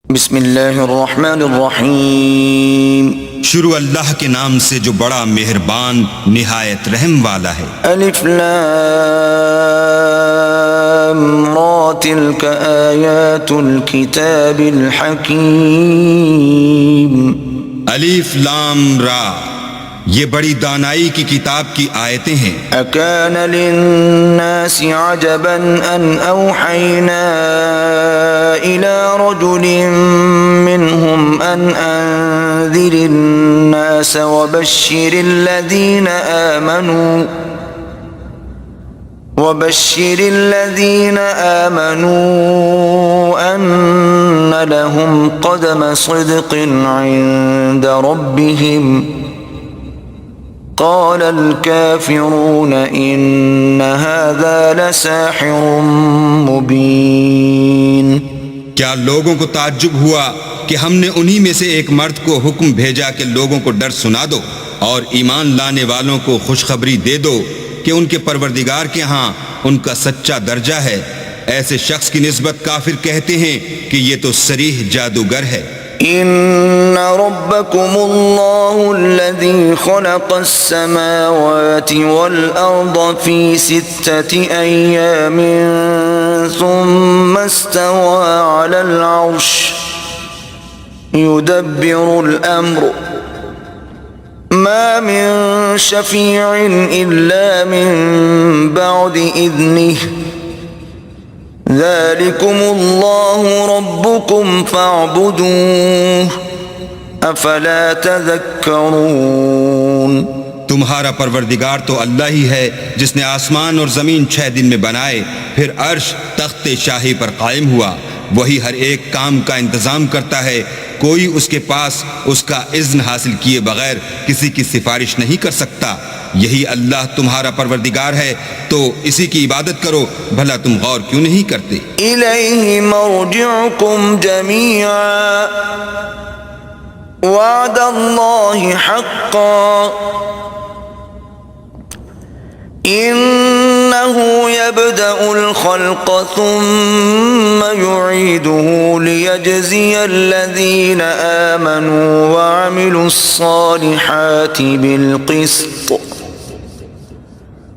بسم اللہ الرحمن الرحیم شروع اللہ کے نام سے جو بڑا مہربان نہایت رحم والا ہے۔ الف لام را تلک آیات الکتاب الحکیم۔ الف لام را، یہ بڑی دانائی کی کتاب کی آیتیں ہیں۔ اکان للناس عجبا ان اوحینا الى رجل منهم ان انذر الناس وبشر الذين آمنوا ان لهم قدم صدق عند ربهم قال الكافرون ان هذا لساحر مبين۔ کیا لوگوں کو تعجب ہوا کہ ہم نے انہی میں سے ایک مرد کو حکم بھیجا کہ لوگوں کو ڈر سنا دو اور ایمان لانے والوں کو خوشخبری دے دو کہ ان کے پروردگار کے ہاں ان کا سچا درجہ ہے۔ ایسے شخص کی نسبت کافر کہتے ہیں کہ یہ تو صریح جادوگر ہے۔ ان ربکم اللہ الذی خلق السماوات والارض فی 6 ایام ثم استوى على العرش يدبر الامر ما من شفیع الا من بعد اذنه ذلكم اللہ ربکم فاعبدوه افلا تذکرون۔ تمہارا پروردگار تو اللہ ہی ہے جس نے آسمان اور زمین 6 دن میں بنائے، پھر عرش تخت شاہی پر قائم ہوا۔ وہی ہر ایک کام کا انتظام کرتا ہے، کوئی اس کے پاس اس کا اذن حاصل کیے بغیر کسی کی سفارش نہیں کر سکتا۔ یہی اللہ تمہارا پروردگار ہے، تو اسی کی عبادت کرو، بھلا تم غور کیوں نہیں کرتے؟ الیہ مرجعکم جمیعا وعد اللہ حقا انه يبدأ الخلق ثم يعيده ليجزي الذين آمنوا وعملوا الصالحات بالقسط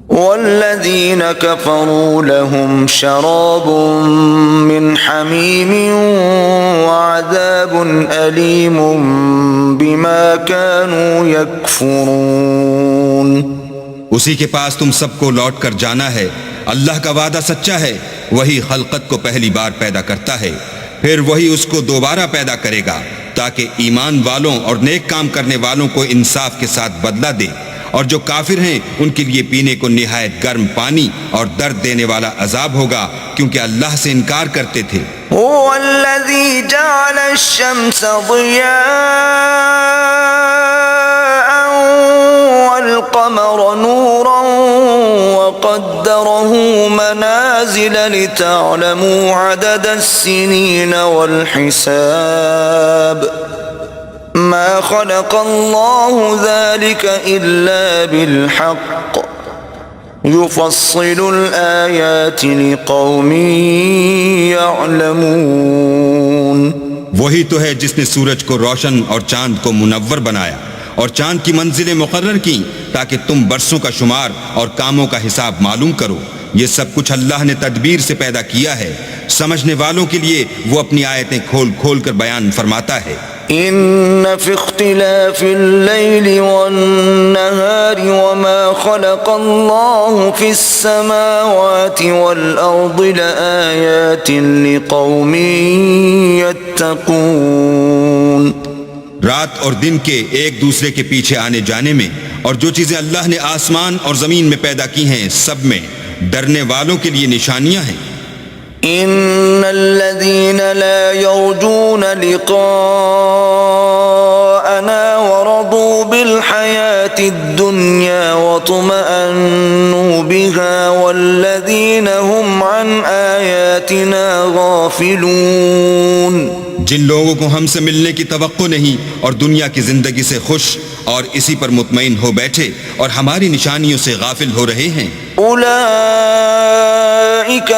والذين كفروا لهم شراب من حميم وعذاب أليم بما كانوا يكفرون۔ اسی کے پاس تم سب کو لوٹ کر جانا ہے۔ اللہ کا وعدہ سچا ہے، وہی خلقت کو پہلی بار پیدا کرتا ہے، پھر وہی اس کو دوبارہ پیدا کرے گا تاکہ ایمان والوں اور نیک کام کرنے والوں کو انصاف کے ساتھ بدلہ دے، اور جو کافر ہیں ان کے لیے پینے کو نہایت گرم پانی اور درد دینے والا عذاب ہوگا، کیونکہ اللہ سے انکار کرتے تھے۔ هو الذي جعل الشمس ضياء والقمر نورا وقدره منازل لتعلموا عدد السنين والحساب ما خلق الله ذلك إلا بالحق يفصل الآيات لقوم يعلمون۔ وہی تو ہے جس نے سورج کو روشن اور چاند کو منور بنایا اور چاند کی منزلیں مقرر کی تاکہ تم برسوں کا شمار اور کاموں کا حساب معلوم کرو۔ یہ سب کچھ اللہ نے تدبیر سے پیدا کیا ہے، سمجھنے والوں کے لیے وہ اپنی آیتیں کھول کھول کر بیان فرماتا ہے۔ ان فی اختلاف اللیل والنہار وما خلق اللہ فی السماوات والارض لآیات لقوم یتقون۔ رات اور دن کے ایک دوسرے کے پیچھے آنے جانے میں اور جو چیزیں اللہ نے آسمان اور زمین میں پیدا کی ہیں سب میں ڈرنے والوں کے لیے نشانیاں ہیں۔ ان الذين لا يرجون لقاءنا ورضوا بالحياة الدنيا واطمأنوا بها والذين هم عن آياتنا غافلون۔ جن لوگوں کو ہم سے ملنے کی توقع نہیں اور دنیا کی زندگی سے خوش اور اسی پر مطمئن ہو بیٹھے اور ہماری نشانیوں سے غافل ہو رہے ہیں، اولئک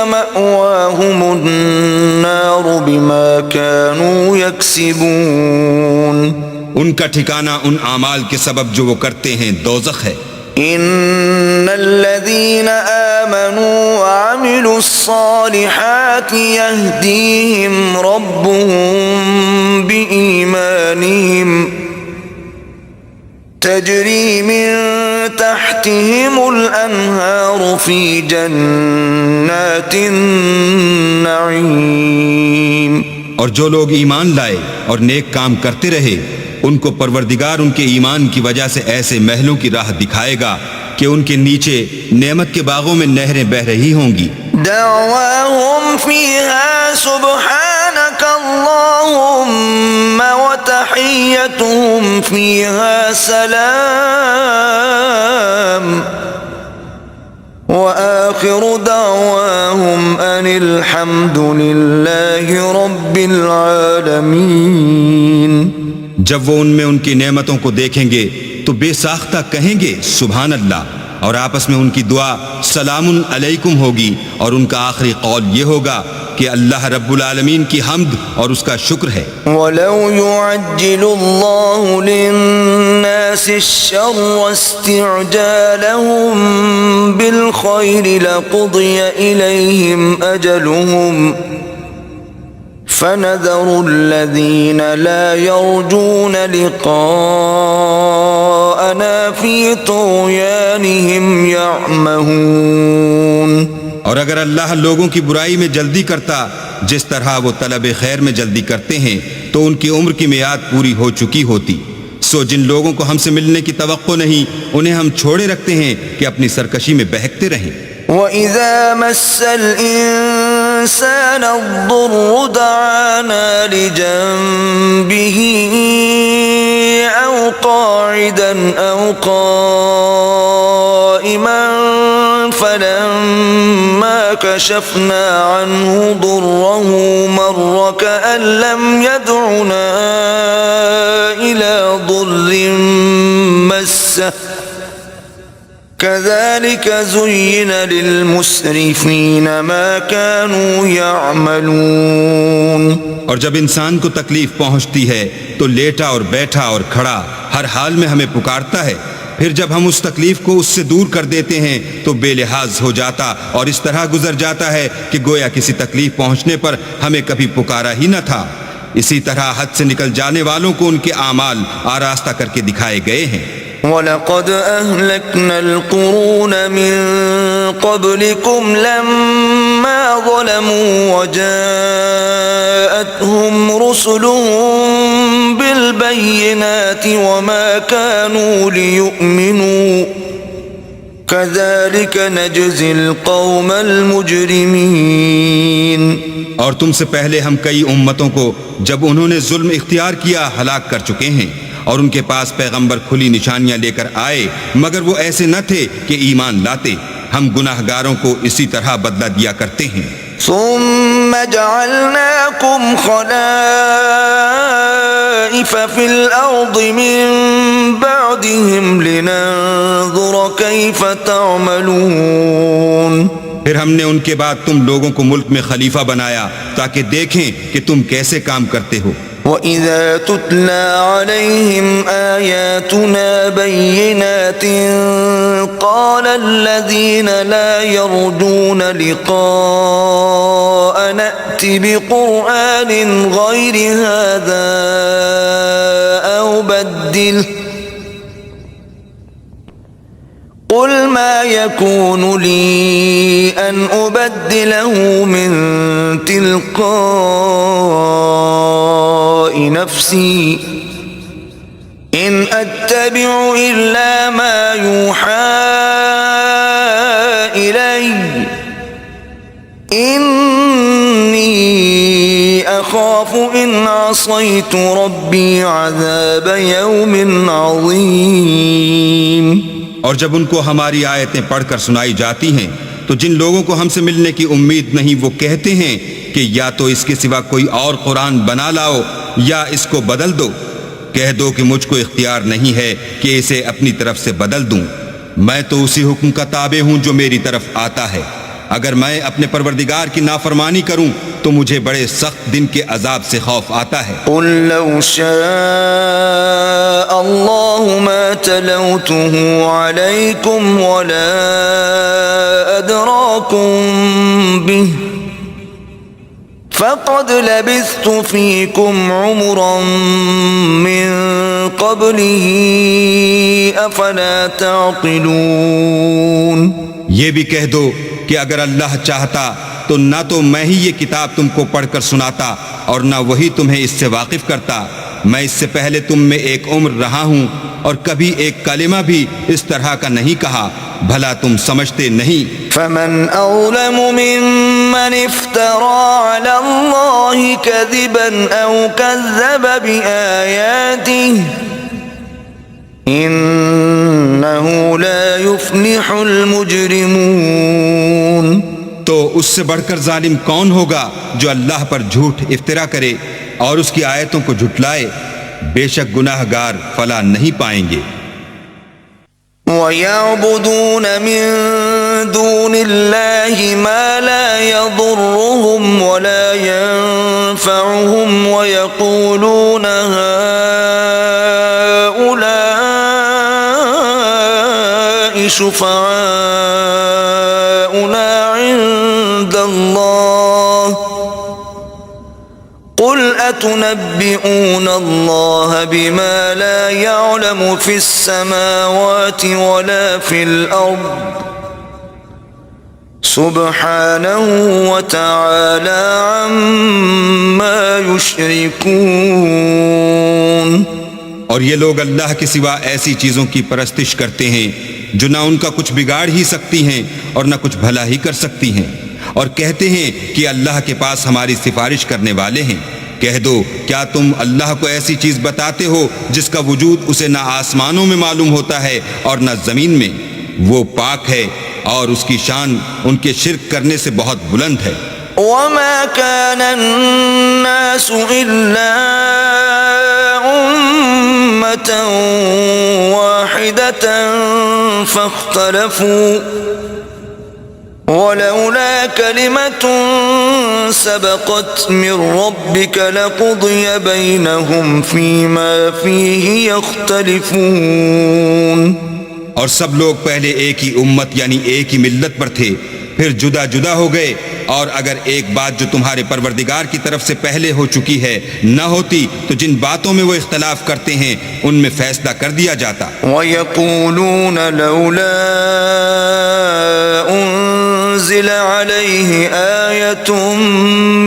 مأواہم النار النار بما كانوا يكسبون ان کا ٹھکانہ ان اعمال کے سبب جو وہ کرتے ہیں دوزخ ہے۔ ان الذين آمنوا وعملوا الصالحات يهديهم ربهم بإيمانهم تجري من تحتهم الأنهار في جنات النعيم۔ اور جو لوگ ایمان لائے اور نیک کام کرتے رہے ان کو پروردگار ان کے ایمان کی وجہ سے ایسے محلوں کی راہ دکھائے گا کہ ان کے نیچے نعمت کے باغوں میں نہریں بہ رہی ہوں گی۔ دعواهم فيها سبحانك اللهم وتحيتهم فيها سلام وآخر دعواهم أن الحمد لله رب العالمين۔ جب وہ ان میں ان کی نعمتوں کو دیکھیں گے تو بے ساختہ کہیں گے سبحان اللہ، اور آپس میں ان کی دعا سلام علیکم ہوگی، اور ان کا آخری قول یہ ہوگا کہ اللہ رب العالمین کی حمد اور اس کا شکر ہے۔ وَلَوْ يُعَجِّلُ اللَّهُ لِلنَّاسِ الشَّرَّ اسْتِعْجَالَهُم بِالْخَيْرِ لَقُضِيَ إِلَيْهِمْ أَجَلُهُمْ فَنَذَرُ الَّذِينَ لَا يَرْجُونَ لِقَاءَنَا فِي طُغْيَانِهِمْ يَعْمَهُونَ۔ اور اگر اللہ لوگوں کی برائی میں جلدی کرتا جس طرح وہ طلب خیر میں جلدی کرتے ہیں تو ان کی عمر کی میعاد پوری ہو چکی ہوتی۔ سو جن لوگوں کو ہم سے ملنے کی توقع نہیں انہیں ہم چھوڑے رکھتے ہیں کہ اپنی سرکشی میں بہکتے رہیں۔ وَإِذَا مَسَّ الْإِنسَانَ الضُّرُّ دَعَانَا لِجَنبِهِ أَوْ قَاعِدًا أَوْ قَائِمًا فَلَمَّا كَشَفْنَا عَنْهُ ضُرَّهُ مَرَّ كَأَن لَّمْ يَدْعُنَا إِلَى ضُرٍّ مَّسَّهُ كَذَلِكَ زُيِّنَ لِلْمُسْرِفِينَ مَا كَانُوا يَعْمَلُونَ۔ اور جب انسان کو تکلیف پہنچتی ہے تو لیٹا اور بیٹھا اور کھڑا ہر حال میں ہمیں پکارتا ہے، پھر جب ہم اس تکلیف کو اس سے دور کر دیتے ہیں تو بے لحاظ ہو جاتا اور اس طرح گزر جاتا ہے کہ گویا کسی تکلیف پہنچنے پر ہمیں کبھی پکارا ہی نہ تھا۔ اسی طرح حد سے نکل جانے والوں کو ان کے اعمال آراستہ کر کے دکھائے گئے ہیں۔ وَلَقَدْ أَهْلَكْنَا الْقُرُونَ مِنْ قَبْلِكُمْ لَمَّا ظَلَمُوا وَجَاءَتْهُمْ رُسُلُهُم بِالْبَيِّنَاتِ وَمَا كَانُوا لِيُؤْمِنُوا كَذَلِكَ نَجْزِي الْقَوْمَ الْمُجْرِمِينَ۔ اور تم سے پہلے ہم کئی امتوں کو جب انہوں نے ظلم اختیار کیا ہلاک کر چکے ہیں، اور ان کے پاس پیغمبر کھلی نشانیاں لے کر آئے مگر وہ ایسے نہ تھے کہ ایمان لاتے۔ ہم گناہ گاروں کو اسی طرح بدلہ دیا کرتے ہیں۔ ثم جعلناكم خلائف في الأرض من بعدهم لننظر كيف تعملون۔ پھر ہم نے ان کے بعد تم لوگوں کو ملک میں خلیفہ بنایا تاکہ دیکھیں کہ تم کیسے کام کرتے ہو۔ وَإِذَا تُتْلَى عَلَيْهِمْ آيَاتُنَا بَيِّنَاتٍ قَالَ الَّذِينَ لَا يَرْجُونَ لِقَاءَنَا ائْتِ بِقُرْآنٍ غَيْرِ هَذَا أَوْ بَدِّلْهُ قُلْ مَا يَكُونُ لِي أَنْ أُبَدِّلَهُ مِنْ تِلْقَاءِ نَفْسِي إِنْ أَتَّبِعُ إِلَّا مَا يُوحَى إِلَيَّ إِنِّي أَخَافُ إِنْ عَصَيْتُ رَبِّي عَذَابَ يَوْمٍ عَظِيمٍ۔ اور جب ان کو ہماری آیتیں پڑھ کر سنائی جاتی ہیں تو جن لوگوں کو ہم سے ملنے کی امید نہیں وہ کہتے ہیں کہ یا تو اس کے سوا کوئی اور قرآن بنا لاؤ یا اس کو بدل دو۔ کہہ دو کہ مجھ کو اختیار نہیں ہے کہ اسے اپنی طرف سے بدل دوں، میں تو اسی حکم کا تابع ہوں جو میری طرف آتا ہے۔ اگر میں اپنے پروردگار کی نافرمانی کروں تو مجھے بڑے سخت دن کے عذاب سے خوف آتا ہے۔ قل لو شاء الله ما تلوته عليكم ولا أدراكم به فقد لبثت فيكم عمرا من قبله أفلا تعقلون۔ یہ بھی کہہ دو کہ اگر اللہ چاہتا تو نہ تو میں ہی یہ کتاب تم کو پڑھ کر سناتا اور نہ وہی تمہیں اس سے واقف کرتا۔ میں اس سے پہلے تم میں ایک عمر رہا ہوں اور کبھی ایک کلمہ بھی اس طرح کا نہیں کہا، بھلا تم سمجھتے نہیں؟ فمن أظلم ممن افترى على الله كذبا أو كذب بآياته إنه لا يفلح المجرمون۔ تو اس سے بڑھ کر ظالم کون ہوگا جو اللہ پر جھوٹ افطرا کرے اور اس کی آیتوں کو جھٹلائے؟ بے شک گناہ گار فلاح نہیں پائیں گے۔ وَيَعْبُدُونَ مِن دُونِ اللَّهِ مَا لَا يَضُرُّهُمْ وَلَا يَنفَعُهُمْ وَيَقُولُونَ هَؤُلَاءِ شُفَعَاؤُنَا عِندَ اللَّهِ قُلْ أَتُنَبِّئُونَ اللَّهَ بِمَا لَا يَعْلَمُ فِي السَّمَاوَاتِ وَلَا فِي الْأَرْضِ سُبْحَانَهُ وَتَعَالَى عَمَّا يُشْرِكُونَ۔ اور یہ لوگ اللہ کے سوا ایسی چیزوں کی پرستش کرتے ہیں جو نہ ان کا کچھ بگاڑ ہی سکتی ہیں اور نہ کچھ بھلا ہی کر سکتی ہیں، اور کہتے ہیں کہ اللہ کے پاس ہماری سفارش کرنے والے ہیں۔ کہہ دو کیا تم اللہ کو ایسی چیز بتاتے ہو جس کا وجود اسے نہ آسمانوں میں معلوم ہوتا ہے اور نہ زمین میں؟ وہ پاک ہے اور اس کی شان ان کے شرک کرنے سے بہت بلند ہے۔ وَمَا كَانَ النَّاسُ إِلَّا أُمَّةً وَاحِدَةً فَاخْتَلَفُوا وَلَوْلَا كَلِمَةٌ سَبَقَتْ مِنْ رَبِّكَ لَقُضِيَ بَيْنَهُمْ فِيمَا فِيهِ يَخْتَلِفُونَ۔ اور سب لوگ پہلے ایک ہی امت یعنی ایک ہی ملت پر تھے، پھر جدا جدا ہو گئے، اور اگر ایک بات جو تمہارے پروردگار کی طرف سے پہلے ہو چکی ہے نہ ہوتی تو جن باتوں میں وہ اختلاف کرتے ہیں ان میں فیصلہ کر دیا جاتا۔ وَيَقُولُونَ لَوْلَا أُنزِلَ عَلَيْهِ آيَةٌ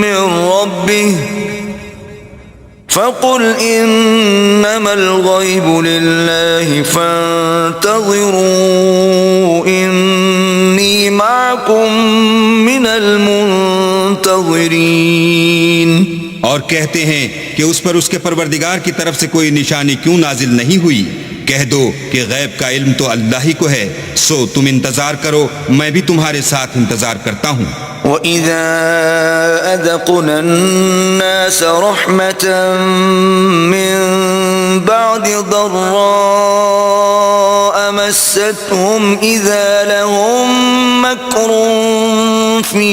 مِّن رَّبِّهِ فَقُلْ إِنَّمَا الْغَيْبُ لِلَّهِ فَانتَظِرُوا إِنِّي مَعَكُمْ مِنَ الْمُنتَظِرِينَ۔ اور کہتے ہیں کہ اس پر اس کے پروردگار کی طرف سے کوئی نشانی کیوں نازل نہیں ہوئی؟ کہہ دو کہ غیب کا علم تو اللہ ہی کو ہے، سو تم انتظار کرو، میں بھی تمہارے ساتھ انتظار کرتا ہوں۔ وَإِذَا أَذَقْنَا النَّاسَ رَحْمَةً مِّن بَعْدِ ضَرَّاءَ مَسَّتْهُمْ إِذَا لَهُم مَّكْرٌ فِي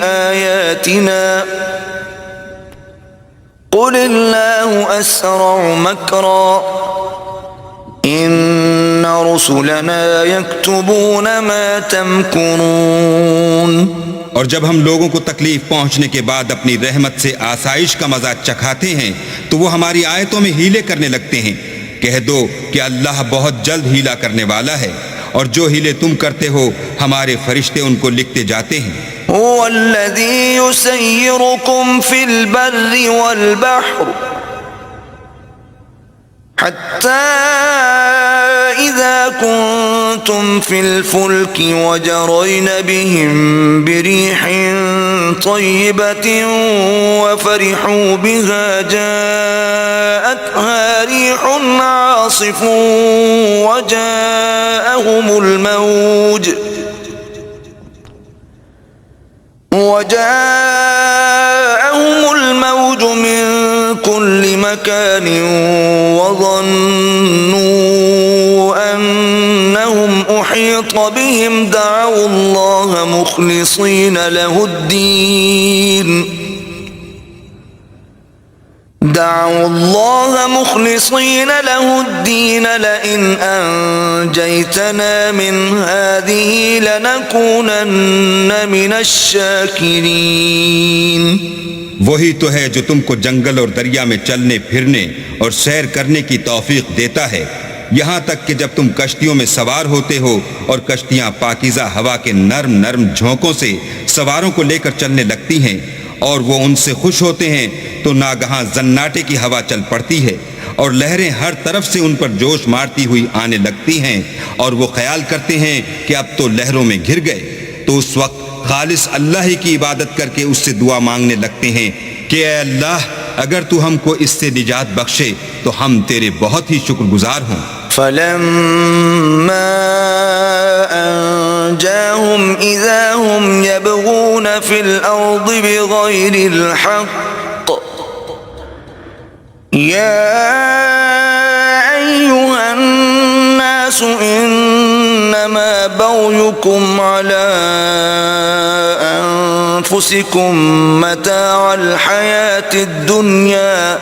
آيَاتِنَا قُلِ اللَّهُ أَسْرَعُ مَكْرًا إِنَّ رُسُلَنَا يَكْتُبُونَ مَا تَمْكُرُونَ۔ اور جب ہم لوگوں کو تکلیف پہنچنے کے بعد اپنی رحمت سے آسائش کا مزہ چکھاتے ہیں تو وہ ہماری آیتوں میں ہیلے کرنے لگتے ہیں۔ کہہ دو کہ اللہ بہت جلد ہیلا کرنے والا ہے، اور جو ہیلے تم کرتے ہو ہمارے فرشتے ان کو لکھتے جاتے ہیں۔ هو الذي يسيركم في البر والبحر حتى إذا كنتم في الفلك وجرين بهم بريح طيبة وفرحوا بها جاءتها ريح عاصف وجاءهم الموج من كل مكان وظنوا أنهم أحيط بهم دعوا الله مخلصين له الدين لئن أنجيتنا من هذه لنكونن من الشاكرين. وہی تو ہے جو تم کو جنگل اور دریا میں چلنے پھرنے اور سیر کرنے کی توفیق دیتا ہے، یہاں تک کہ جب تم کشتیوں میں سوار ہوتے ہو اور کشتیاں پاکیزہ ہوا کے نرم نرم جھونکوں سے سواروں کو لے کر چلنے لگتی ہیں اور وہ ان سے خوش ہوتے ہیں تو ناگہاں زناٹے کی ہوا چل پڑتی ہے اور لہریں ہر طرف سے ان پر جوش مارتی ہوئی آنے لگتی ہیں اور وہ خیال کرتے ہیں کہ اب تو لہروں میں گھر گئے، تو اس وقت خالص اللہ ہی کی عبادت کر کے اس سے دعا مانگنے لگتے ہیں کہ اے اللہ اگر تو ہم کو اس سے نجات بخشے تو ہم تیرے بہت ہی شکر گزار ہوں. فلما أنجاهم إذا هم يبغون في الأرض بغير الحق يا أيها الناس إنما بغيكم على أنفسكم متاع الحياة الدنيا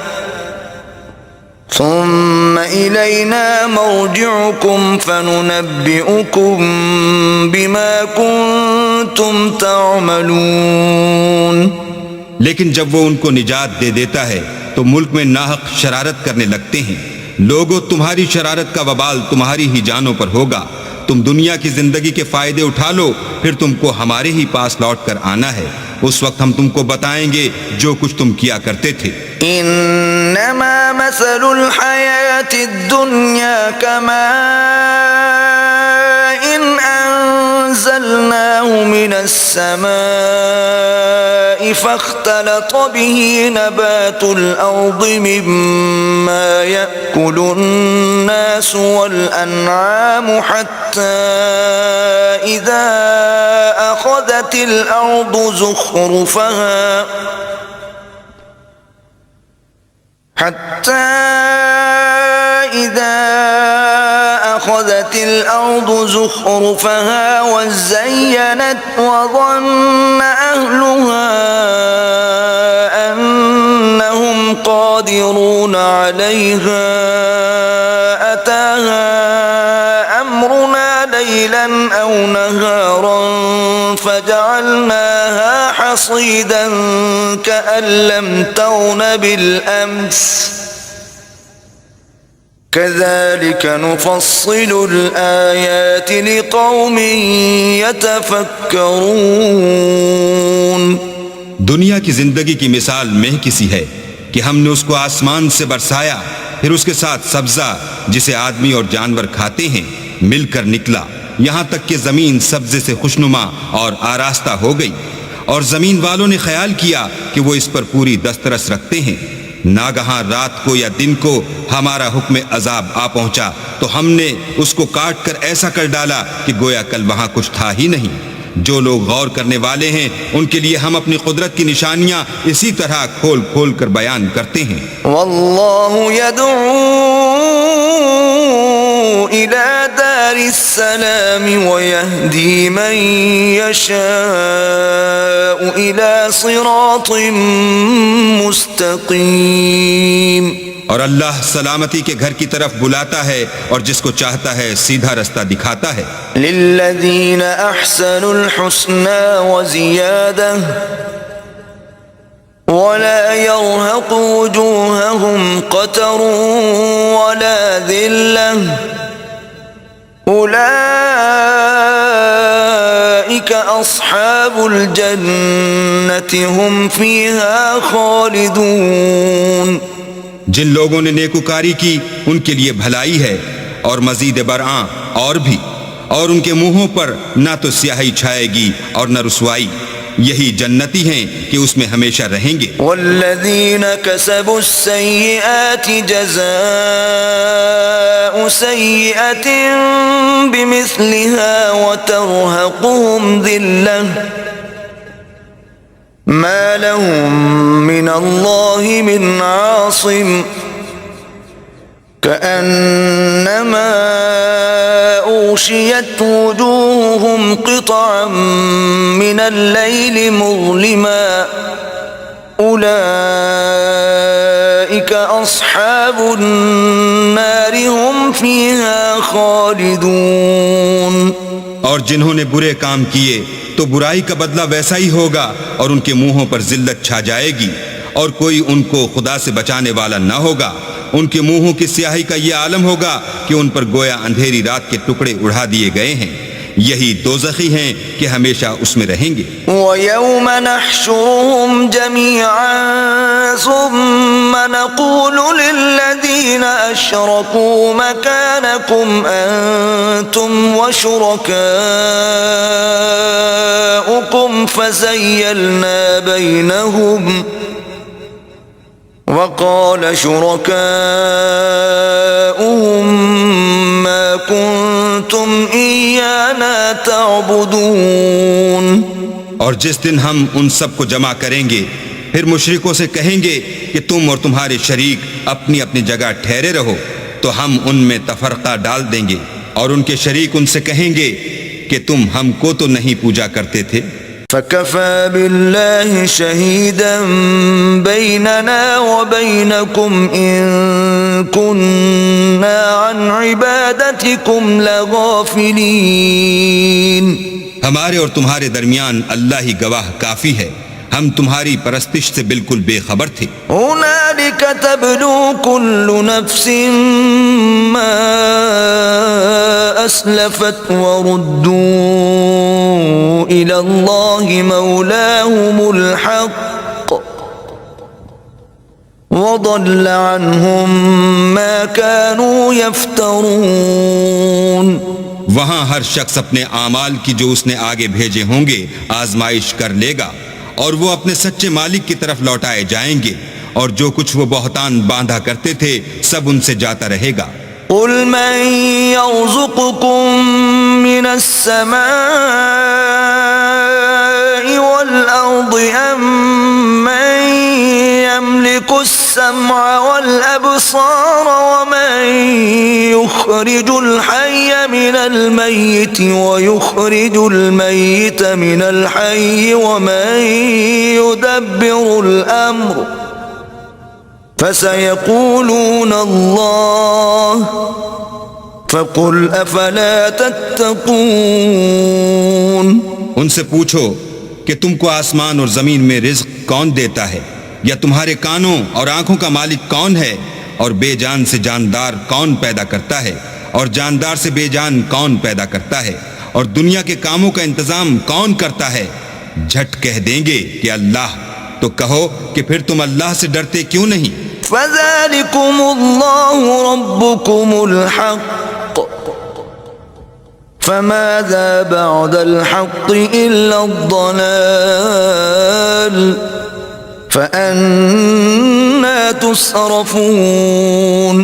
ثم إلينا مرجعكم فننبئكم بما كنتم تعملون. لیکن جب وہ ان کو نجات دے دیتا ہے تو ملک میں ناحق شرارت کرنے لگتے ہیں. لوگوں تمہاری شرارت کا وبال تمہاری ہی جانوں پر ہوگا. تم دنیا کی زندگی کے فائدے اٹھا لو پھر تم کو ہمارے ہی پاس لوٹ کر آنا ہے. اس وقت ہم تم کو بتائیں گے جو کچھ تم کیا کرتے تھے. انما مثل الحیات الدنیا کماء انزلناه من السماء فاختلط به نبات الارض مما يأكل الناس والانعام حتى اذا اخذت الارض زخرفها وزينت وظن أهلها أنهم قادرون عليها أتاها أمرنا ليلا أو نهارا فجعلناها حصيدا كأن لم تغن بالأمس كذلك نفصل الآيات لقوم يتفكرون. دنیا کی زندگی کی مثال میں کسی ہے کہ ہم نے اس کو آسمان سے برسایا پھر اس کے ساتھ سبزہ جسے آدمی اور جانور کھاتے ہیں مل کر نکلا یہاں تک کہ زمین سبزے سے خوشنما اور آراستہ ہو گئی اور زمین والوں نے خیال کیا کہ وہ اس پر پوری دسترس رکھتے ہیں. ناگہاں رات کو یا دن کو ہمارا حکم عذاب آ پہنچا تو ہم نے اس کو کاٹ کر ایسا کر ڈالا کہ گویا کل وہاں کچھ تھا ہی نہیں. جو لوگ غور کرنے والے ہیں ان کے لیے ہم اپنی قدرت کی نشانیاں اسی طرح کھول کھول کر بیان کرتے ہیں. واللہ يدعو إلى دار السلام ويهدي من يشاء إلى صراط مستقيم. اور اللہ سلامتی کے گھر کی طرف بلاتا ہے اور جس کو چاہتا ہے سیدھا رستہ دکھاتا ہے. للذین احسنوا الحسنى وزیادہ ولا يرهق وجوههم قتر ولا ذلة أولئك أصحاب الجنة هم فيها خالدون. جن لوگوں نے نیکوکاری کی ان کے لیے بھلائی ہے اور مزید برآں اور بھی، اور ان کے منہوں پر نہ تو سیاہی چھائے گی اور نہ رسوائی. یہی جنتی ہیں کہ اس میں ہمیشہ رہیں گے. والذین کسبوا السیئات جزاء سیئة بمثلها وترهقهم ذلة ما لهم من اللہ من عاصم كأنما أغشيت وجوههم قطعا من الليل مظلما أولئك أصحاب النار هم فيها خالدون. اور جنہوں نے برے کام کیے تو برائی کا بدلہ ویسا ہی ہوگا اور ان کے منہوں پر ذلت چھا جائے گی اور کوئی ان کو خدا سے بچانے والا نہ ہوگا. ان کے منہوں کی سیاہی کا یہ عالم ہوگا کہ ان پر گویا اندھیری رات کے ٹکڑے اڑا دیے گئے ہیں. یہی دوزخی ہیں کہ ہمیشہ اس میں رہیں گے. وَيَوْمَ نَحْشُرُهُمْ جَمِيعًا ثُمَّ نَقُولُ لِلَّذِينَ أَشْرَكُوا مَكَانَكُمْ أَنْتُمْ وَشُرَكَاؤُكُمْ فَزَيَّلْنَا بَيْنَهُمْ وَقَالَ شُرَكَاؤُهُمْ مَا كُنْتُمْ إِيَّانَا تَعْبُدُونَ. اور جس دن ہم ان سب کو جمع کریں گے پھر مشرکوں سے کہیں گے کہ تم اور تمہارے شریک اپنی اپنی جگہ ٹھہرے رہو تو ہم ان میں تفرقہ ڈال دیں گے اور ان کے شریک ان سے کہیں گے کہ تم ہم کو تو نہیں پوجا کرتے تھے. فَكَفَى بِاللَّهِ شَهِيدًا بَيْنَنَا وَبَيْنَكُمْ إِن كُنَّا عَنْ عِبَادَتِكُمْ لَغَافِلِينَ. ہمارے اور تمہارے درمیان اللہ ہی گواہ کافی ہے، ہم تمہاری پرستش سے بالکل بے خبر تھے. هُنَالِكَ تَبْلُو كُلُّ نَفْسٍ مَا أَسْلَفَتْ وَرُدُّوا إِلَى اللَّهِ مَوْلَاهُمُ الْحَقِّ وَضَلَّ عَنْهُمْ مَا كَانُوا يَفْتَرُونَ. وہاں ہر شخص اپنے اعمال کی جو اس نے آگے بھیجے ہوں گے آزمائش کر لے گا اور وہ اپنے سچے مالک کی طرف لوٹائے جائیں گے اور جو کچھ وہ بہتان باندھا کرتے تھے سب ان سے جاتا رہے گا. قُلْ مَنْ يَرْزُقُكُم مِّنَ السَّمَاءِ وَالْأَرْضِ أَمَّن يَمْلِكُ السَّمْعَ وَالْأَبْصَارَ وَمَن يُخْرِجُ الْحَيَّ مِنَ الْمَيِّتِ وَيُخْرِجُ الْمَيِّتَ مِنَ الْحَيِّ وَمَن يُدَبِّرُ الْأَمْرَ فَسَيَقُولُونَ اللَّهُ فَقُلْ أَفَلَا تَتَّقُونَ. ان سے پوچھو کہ تم کو آسمان اور زمین میں رزق کون دیتا ہے، یا تمہارے کانوں اور آنکھوں کا مالک کون ہے، اور بے جان سے جاندار کون پیدا کرتا ہے اور جاندار سے بے جان کون پیدا کرتا ہے، اور دنیا کے کاموں کا انتظام کون کرتا ہے. جھٹ کہہ دیں گے کہ اللہ. تو کہو کہ پھر تم اللہ سے ڈرتے کیوں نہیں؟ فَذَلِكُمُ اللَّهُ رَبُّكُمُ الْحَقُّ فَمَاذَا بَعْدَ الْحَقِّ إِلَّا الضَّلَالُ فَأَنَّى تُصْرَفُونَ.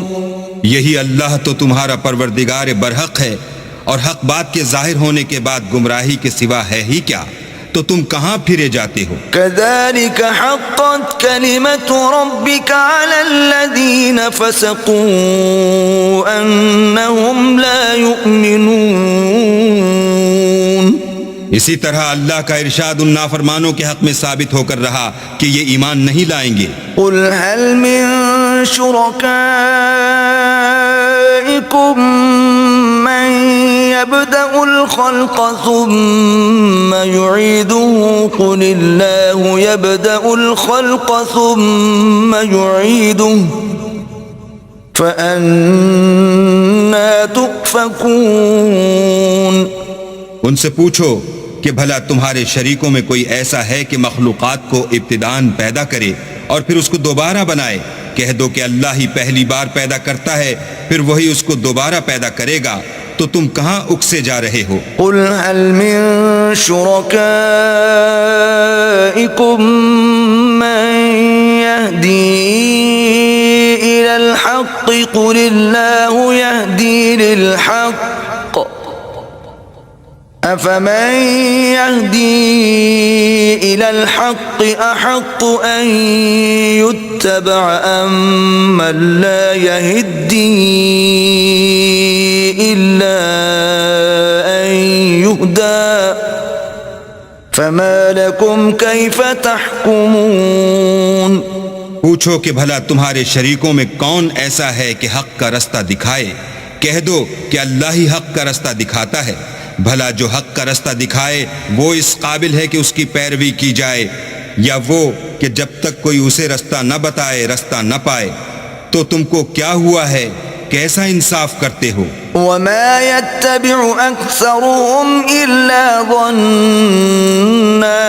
یہی اللہ تو تمہارا پروردگار برحق ہے اور حق بات کے ظاہر ہونے کے بعد گمراہی کے سوا ہے ہی کیا، تو تم کہاں پھرے جاتے ہو؟ كَذَلِكَ حَقَّتْ كَلِمَةُ رَبِّكَ عَلَى الَّذِينَ فَسَقُوا أَنَّهُمْ لَا يُؤْمِنُونَ. اسی طرح اللہ کا ارشاد ان نافرمانوں کے حق میں ثابت ہو کر رہا کہ یہ ایمان نہیں لائیں گے. قُلْ هَلْ مِن شُرَكَائِكُم مَّن يَبْدَأُ الْخَلْقَ ثُمَّ يُعِيدُهُ قُلِ اللَّهُ يَبْدَأُ الْخَلْقَ ثُمَّ يُعِيدُهُ فَأَنَّى تُؤْفَكُونَ. ان سے پوچھو کہ بھلا تمہارے شریکوں میں کوئی ایسا ہے کہ مخلوقات کو ابتداءً پیدا کرے اور پھر اس کو دوبارہ بنائے؟ کہہ دو کہ اللہ ہی پہلی بار پیدا کرتا ہے پھر وہی اس کو دوبارہ پیدا کرے گا، تو تم کہاں اکسے جا رہے ہو؟ قُلْ هَلْ مِن شُرَكَائِكُم مَّن يَهْدِي إِلَى الْحَقِّ قُلِ اللَّهُ يَهْدِي لِلْحَقِّ أَفَمَن يَهْدِي إِلَى الْحَقِّ أَحَقُّ أَن يتبع أمن لا يهدي إلا أن يهدى فما لكم كيف تحكمون پوچھو کہ بھلا تمہارے شریکوں میں کون ایسا ہے کہ حق کا رستہ دکھائے؟ کہہ دو کہ اللہ ہی حق کا رستہ دکھاتا ہے۔ بھلا جو حق کا رستہ دکھائے وہ اس قابل ہے کہ اس کی پیروی کی جائے، یا وہ کہ جب تک کوئی اسے رستہ نہ بتائے رستہ نہ پائے؟ تو تم کو کیا ہوا ہے؟ کیسا انصاف کرتے ہو؟ وما يتبع أكثرهم إلا ظنا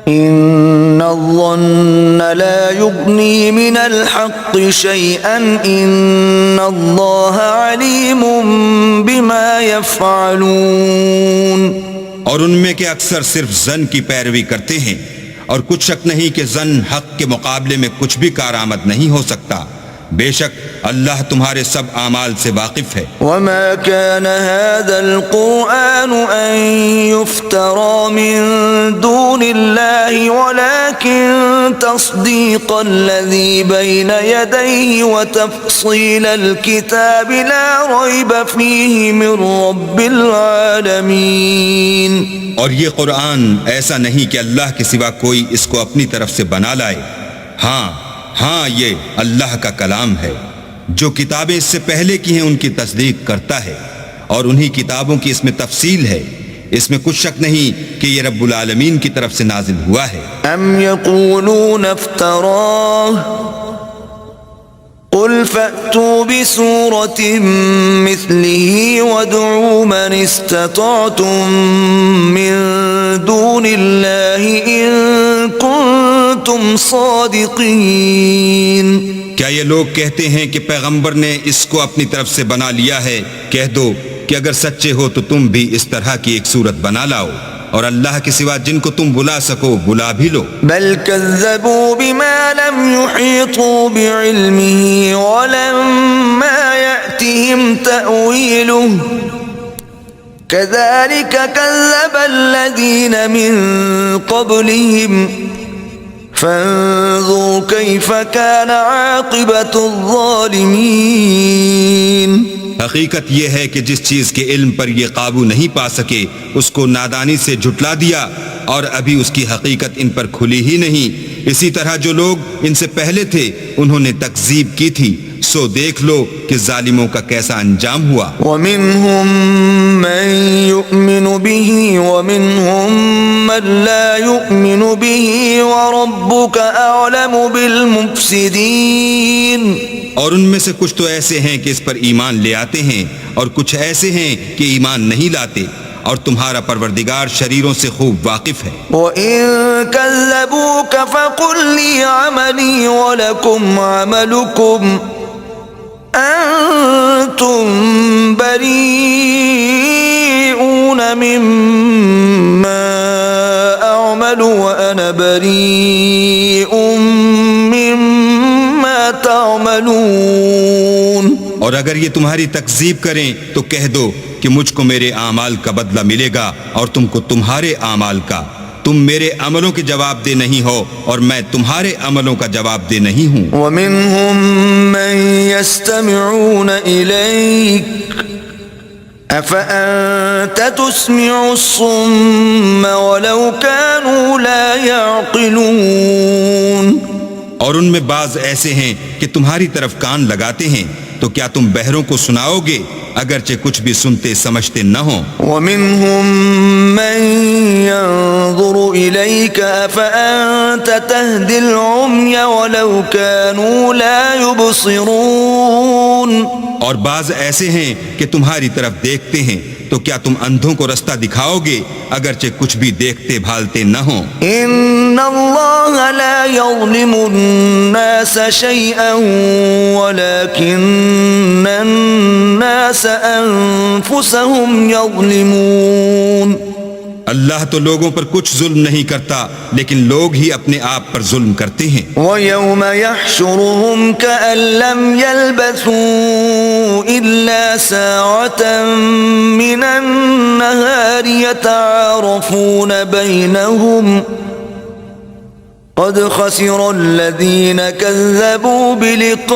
إن الظن لا يغني من الحق شيئا إن الله عليم بما يفعلون اور ان میں کے اکثر صرف ظن کی پیروی کرتے ہیں، اور کچھ شک نہیں کہ ظن حق کے مقابلے میں کچھ بھی کارآمد نہیں ہو سکتا۔ بے شک اللہ تمہارے سب اعمال سے واقف ہے۔ وما كان هذا القرآن أن يفترى من دون الله ولكن تصديق الذي بين يديه وتفصيل الكتاب لا ريب فيه من رب العالمين۔ اور یہ قرآن ایسا نہیں کہ اللہ کے سوا کوئی اس کو اپنی طرف سے بنا لائے، ہاں یہ اللہ کا کلام ہے، جو کتابیں اس سے پہلے کی ہیں ان کی تصدیق کرتا ہے، اور انہی کتابوں کی اس میں تفصیل ہے۔ اس میں کچھ شک نہیں کہ یہ رب العالمین کی طرف سے نازل ہوا ہے۔ ام یقولون افتراہ قل فأتوا بسورة مثله وادعوا من استطعتم من دون الله إن كنتم صادقين۔ کیا یہ لوگ کہتے ہیں کہ پیغمبر نے اس کو اپنی طرف سے بنا لیا ہے؟ کہہ دو کہ اگر سچے ہو تو تم بھی اس طرح کی ایک صورت بنا لاؤ، اور اللہ کے سوا جن کو تم بلا سکو بلا بھی لو۔ بل كذبوا بما لم يحيطوا بعلمه ولما يأتهم تأويله كذلك كذب الذين من قبلهم فانظروا كيف كان عاقبة الظالمين۔ حقیقت یہ ہے کہ جس چیز کے علم پر یہ قابو نہیں پا سکے اس کو نادانی سے جھٹلا دیا، اور ابھی اس کی حقیقت ان پر کھلی ہی نہیں۔ اسی طرح جو لوگ ان سے پہلے تھے انہوں نے تکذیب کی تھی، سو دیکھ لو کہ ظالموں کا کیسا انجام ہوا۔ وَمِنْهُمْ مَنْ يُؤْمِنُ بِهِ وَمِنْهُمْ مَنْ لَا يُؤْمِنُ بِهِ وَرَبُّكَ أَعْلَمُ بِالْمُفْسِدِينَ۔ اور ان میں سے کچھ تو ایسے ہیں کہ اس پر ایمان لے آتے ہیں، اور کچھ ایسے ہیں کہ ایمان نہیں لاتے، اور تمہارا پروردگار شریروں سے خوب واقف ہے۔ وَإِن كَذَّبُوكَ فَقُلْ لِي عَمَلِي وَلَكُمْ عَمَلُكُمْ أَنْتُمْ بَرِيئُونَ مِمَّا أَعْمَلُ وَأَنَا بَرِيءٌ مِّمَّا تَعْمَلُونَ۔ اور اگر یہ تمہاری تکذیب کریں تو کہہ دو کہ مجھ کو میرے اعمال کا بدلہ ملے گا اور تم کو تمہارے اعمال کا۔ تم میرے عملوں کے جواب دہ نہیں ہو اور میں تمہارے عملوں کا جواب دہ نہیں ہوں۔ وَمِنْهُمْ مَنْ يَسْتَمِعُونَ إِلَيْكَ أَفَأَنْتَ تُسْمِعُ الصُّمَّ وَلَوْ كَانُوا لَا يَعْقِلُونَ۔ اور ان میں بعض ایسے ہیں کہ تمہاری طرف کان لگاتے ہیں، تو کیا تم بہروں کو سناؤ گے اگرچہ کچھ بھی سنتے سمجھتے نہ ہوں؟ وَمِنْهُمْ مَنْ يَنْظُرُ إِلَيْكَ أَفَأَنْتَ تَهْدِي الْعُمْيَ وَلَوْ كَانُوا لَا يُبْصِرُونَ۔ اور بعض ایسے ہیں کہ تمہاری طرف دیکھتے ہیں، تو کیا تم اندھوں کو رستہ دکھاؤ گے اگرچہ کچھ بھی دیکھتے بھالتے نہ ہوں؟ إِنَّ اللَّهَ لَا يَظْلِمُ النَّاسَ شَيْئًا وَلَكِنَّ النَّاسَ أَنفُسَهُمْ يَظْلِمُونَ۔ اللہ تو لوگوں پر کچھ ظلم نہیں کرتا، لیکن لوگ ہی اپنے آپ پر ظلم کرتے ہیں۔ وَيَوْمَ يَحْشُرُهُمْ كَأَن لَّمْ يَلْبَثُوا إِلَّا سَاعَةً مِّنَ النَّهَارِ يَتَعَارَفُونَ بَيْنَهُمْ قد خسر الذين كذبوا بلقاء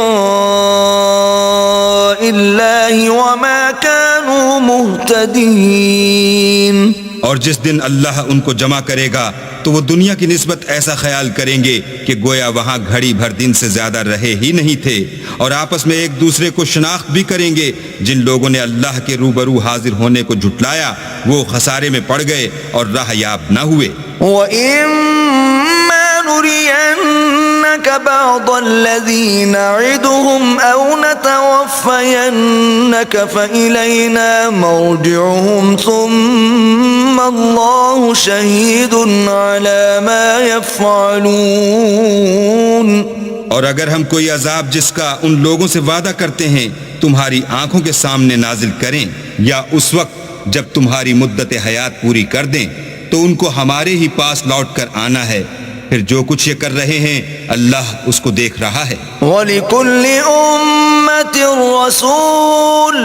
الله وما كانوا مهتدين. اور جس دن اللہ ان کو جمع کرے گا تو وہ دنیا کی نسبت ایسا خیال کریں گے کہ گویا وہاں گھڑی بھر دن سے زیادہ رہے ہی نہیں تھے، اور آپس میں ایک دوسرے کو شناخت بھی کریں گے. جن لوگوں نے اللہ کے روبرو حاضر ہونے کو جھٹلایا وہ خسارے میں پڑ گئے اور راہ یاب نہ ہوئے. وَإِمَّا نُرِيَنَّكَ بَعْضَ الَّذِي نَعِدُهُمْ أَوْ نَتَوَفَّيَنَّكَ فَإِلَيْنَا مَرْجِعُهُمْ ثُمَّ اللَّهُ شَهِيدٌ عَلَى مَا يَفْعَلُونَ. اور اگر ہم کوئی عذاب جس کا ان لوگوں سے وعدہ کرتے ہیں تمہاری آنکھوں کے سامنے نازل کریں یا اس وقت جب تمہاری مدت حیات پوری کر دیں تو ان کو ہمارے ہی پاس لوٹ کر آنا ہے، پھر جو کچھ یہ کر رہے ہیں اللہ اس کو دیکھ رہا ہے. وَلِكُلِّ أُمَّةٍ رَسُولٌ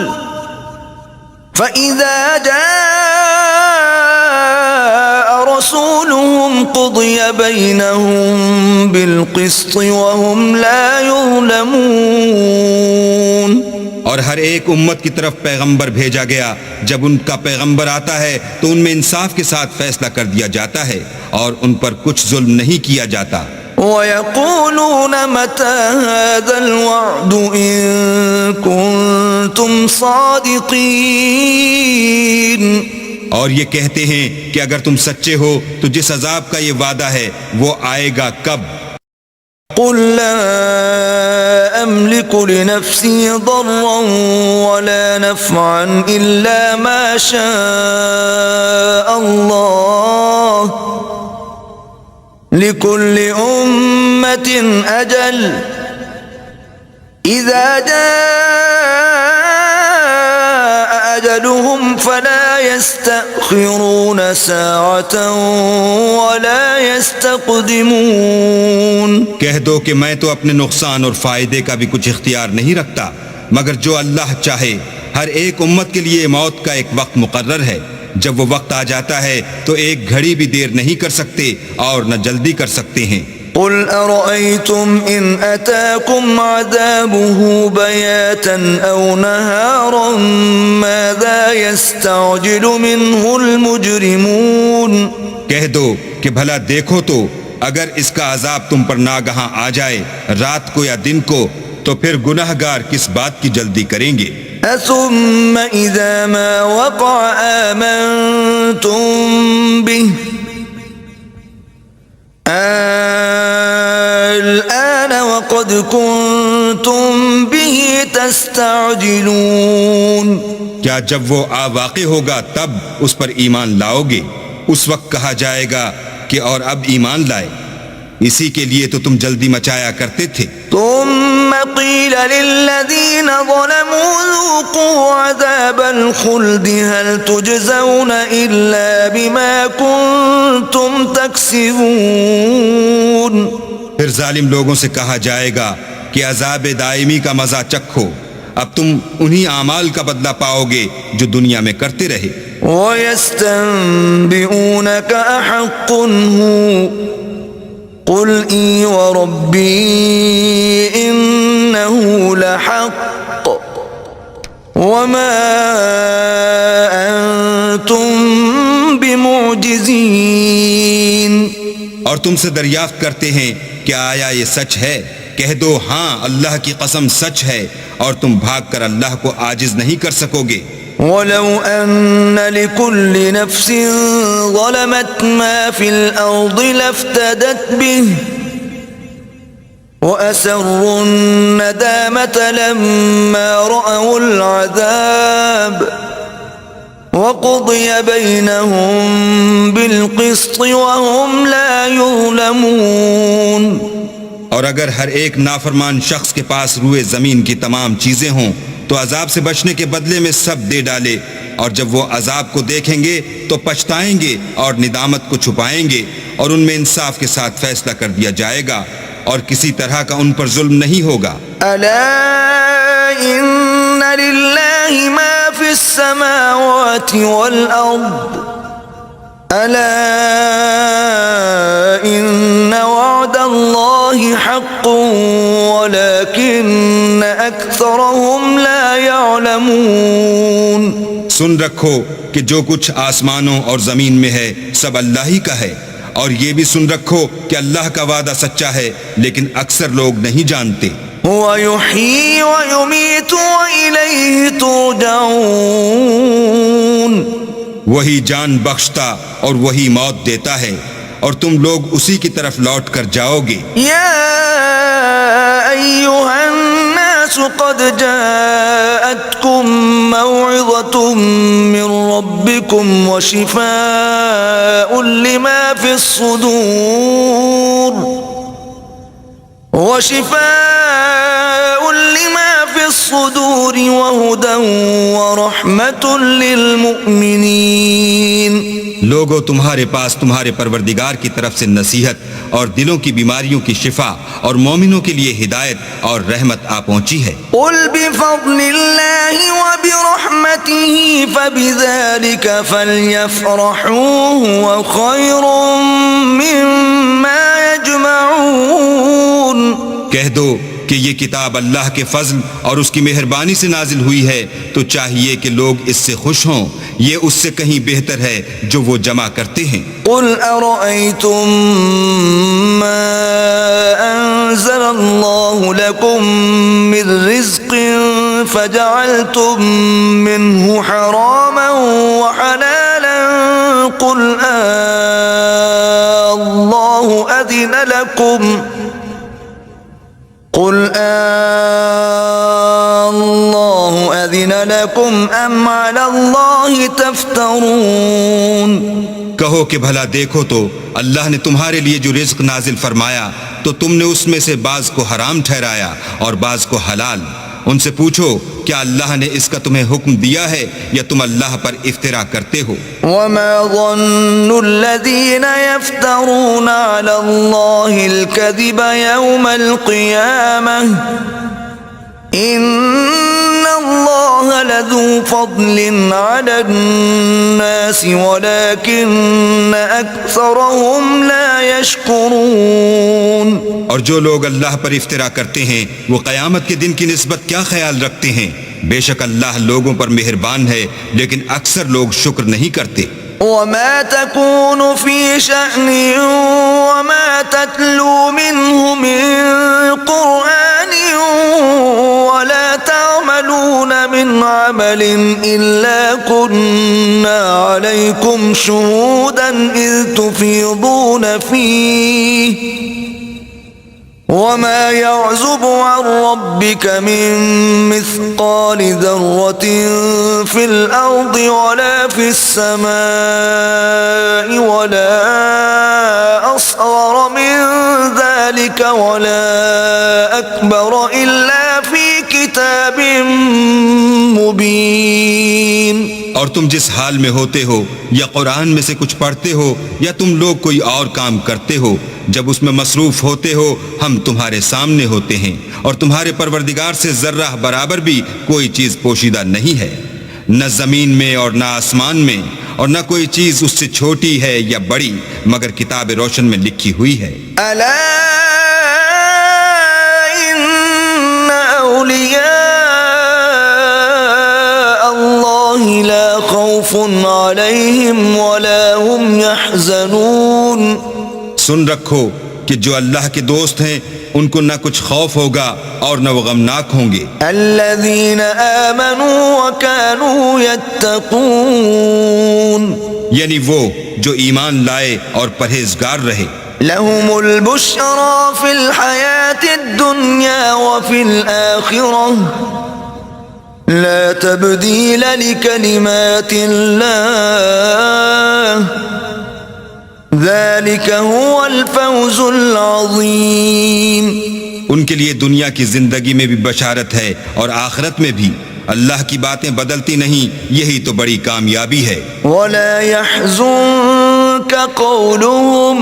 فَإِذَا جَاءَ رَسُولُهُمْ قُضِيَ بَيْنَهُم بِالْقِسْطِ وَهُمْ لَا يُظْلَمُونَ. اور ہر ایک امت کی طرف پیغمبر بھیجا گیا، جب ان کا پیغمبر آتا ہے تو ان میں انصاف کے ساتھ فیصلہ کر دیا جاتا ہے اور ان پر کچھ ظلم نہیں کیا جاتا. وَيَقُولُونَ مَتَى هَذَا الْوَعْدُ إِن كُنتُمْ صَادِقِينَ. اور یہ کہتے ہیں کہ اگر تم سچے ہو تو جس عذاب کا یہ وعدہ ہے وہ آئے گا کب؟ قُل لَّا أَمْلِكُ لِنَفْسِي ضَرًّا وَلَا نَفْعًا إِلَّا مَا شَاءَ اللَّهُ لِكُلِّ أُمَّةٍ أَجَلٌ إِذَا جَاءَ أَجَلُهُمْ فَلَا يَسْتَأْخِرُونَ سَاعَةً وَلَا يَسْتَقْدِمُونَ. کہہ دو کہ میں تو اپنے نقصان اور فائدے کا بھی کچھ اختیار نہیں رکھتا، مگر جو اللہ چاہے. ہر ایک امت کے لیے موت کا ایک وقت مقرر ہے، جب وہ وقت آ جاتا ہے تو ایک گھڑی بھی دیر نہیں کر سکتے اور نہ جلدی کر سکتے ہیں. قُلْ أَرَأَيْتُمْ إِنْ أَتَاكُمْ عَذَابُهُ بَيَاتًا أَوْ نَهَارًا مَاذَا يَسْتَعْجِلُ مِنْهُ الْمُجْرِمُونَ. کہہ دو کہ بھلا دیکھو تو اگر اس کا عذاب تم پر ناگہاں آ جائے رات کو یا دن کو تو پھر گناہگار کس بات کی جلدی کریں گے؟ ثُمَّ إِذَا مَا وَقَعَ آمَنْتُمْ بِهِ الآن وقد كنتم به تستعجلون. کیا جب وہ واقع ہوگا تب اس پر ایمان لاؤ گے؟ اس وقت کہا جائے گا کہ اور اب ایمان لائے، اسی کے لیے تو تم جلدی مچایا کرتے تھے. ثم قيل للذين ظلموا ذوقوا عذاب الخلد هل تجزون إلا بما كنتم تكسبون. پھر ظالم لوگوں سے کہا جائے گا کہ عذاب دائمی کا مزہ چکھو، اب تم انہی اعمال کا بدلہ پاؤ گے جو دنیا میں کرتے رہے. وَيَسْتَنبِئُونَكَ أَحَقٌّ هُوَ قُلْ إِي وَرَبِّي إِنَّهُ لَحَقٌّ وَمَا أَنْتُمْ بِمُعْجِزِينَ. اور تم سے دریافت کرتے ہیں کہ آیا یہ سچ ہے؟ کہہ دو ہاں اللہ کی قسم سچ ہے، اور تم بھاگ کر اللہ کو عاجز نہیں کر سکو گے. وَلَوْ أَنَّ لِكُلِّ نَفْسٍ ظَلَمَتْ مَا فِي الْأَرْضِ لَافْتَدَتْ بِهِ وَأَسَرُّوا النَّدَامَةَ لَمَّا رَأَوُا الْعَذَابَ وَقُضِيَ بَيْنَهُم بِالْقِسْطِ وَهُمْ لَا يُظْلَمُونَ. اور اگر ہر ایک نافرمان شخص کے پاس روئے زمین کی تمام چیزیں ہوں تو عذاب سے بچنے کے بدلے میں سب دے ڈالے، اور جب وہ عذاب کو دیکھیں گے تو پچھتائیں گے اور ندامت کو چھپائیں گے، اور ان میں انصاف کے ساتھ فیصلہ کر دیا جائے گا اور کسی طرح کا ان پر ظلم نہیں ہوگا. ألا إن لله ما في السماوات والأرض ألا إن وعد الله حق ولكن أكثرهم لا يعلمون. سن رکھو کہ جو کچھ آسمانوں اور زمین میں ہے سب اللہ ہی کا ہے، اور یہ بھی سن رکھو کہ اللہ کا وعدہ سچا ہے لیکن اکثر لوگ نہیں جانتے. هو يحيي ويميت وإليه ترجعون. وہی جان بخشتا اور وہی موت دیتا ہے اور تم لوگ اسی کی طرف لوٹ کر جاؤ گے. يا أيها الناس قد جاءتكم موعظة من ربكم وشفاء لما في الصدور وهدى ورحمة للمؤمنين. لوگوں تمہارے پاس تمہارے پروردگار کی طرف سے نصیحت اور دلوں کی بیماریوں کی شفا اور مومنوں کے لیے ہدایت اور رحمت آ پہنچی ہے. قل بفضل الله وبرحمته فبذلك فليفرحوا هو خير مما يجمعون. کہہ دو کہ یہ کتاب اللہ کے فضل اور اس کی مہربانی سے نازل ہوئی ہے تو چاہیے کہ لوگ اس سے خوش ہوں، یہ اس سے کہیں بہتر ہے جو وہ جمع کرتے ہیں. قل أرأيتم ما أنزل الله لكم من رزق فجعلتم منه حراما وحلالا قل الله أذن لكم أم على الله تفترون. کہو کہ بھلا دیکھو تو اللہ نے تمہارے لیے جو رزق نازل فرمایا تو تم نے اس میں سے بعض کو حرام ٹھہرایا اور بعض کو حلال. ان سے پوچھو کیا اللہ نے اس کا تمہیں حکم دیا ہے یا تم اللہ پر افترا کرتے ہو؟ وما ظن الذين يفترون على الله الكذب يوم القيامة إن الله لذو فضل على الناس ولكن أكثرهم لا يشكرون. اور جو لوگ اللہ پر افترا کرتے ہیں وہ قیامت کے دن کی نسبت کیا خیال رکھتے ہیں؟ بے شک اللہ لوگوں پر مہربان ہے لیکن اکثر لوگ شکر نہیں کرتے. وما تكون في شأن وما تتلو منه من قرآن ولا تعملون من عمل إلا كنا عليكم شهودا إذ تفيضون فيه وما يعزب عن ربك من مثقال ذرة في الأرض ولا في السماء ولا أصغر من ذلك ولا أكبر إلا في كتاب مبين. اور تم جس حال میں ہوتے ہو یا قرآن میں سے کچھ پڑھتے ہو یا تم لوگ کوئی اور کام کرتے ہو، جب اس میں مصروف ہوتے ہو ہم تمہارے سامنے ہوتے ہیں اور تمہارے پروردگار سے ذرہ برابر بھی کوئی چیز پوشیدہ نہیں ہے، نہ زمین میں اور نہ آسمان میں، اور نہ کوئی چیز اس سے چھوٹی ہے یا بڑی مگر کتاب روشن میں لکھی ہوئی ہے. ألا إن أولياء الله لا خوف عليهم ولا هم يحزنون. سن رکھو کہ جو اللہ کے دوست ہیں ان کو نہ کچھ خوف ہوگا اور نہ وہ غمناک ہوں گے. الذين آمنوا وكانوا يتقون. یعنی وہ جو ایمان لائے اور پرہیزگار رہے. لهم البشرى في الحياة الدنيا وفي الآخرة لا تبديل لكلمات الله ذلك هو الفوز العظيم. ان کے لیے دنیا کی زندگی میں بھی بشارت ہے اور آخرت میں بھی. اللہ کی باتیں بدلتی نہیں، یہی تو بڑی کامیابی ہے. ولا يحزنك قولهم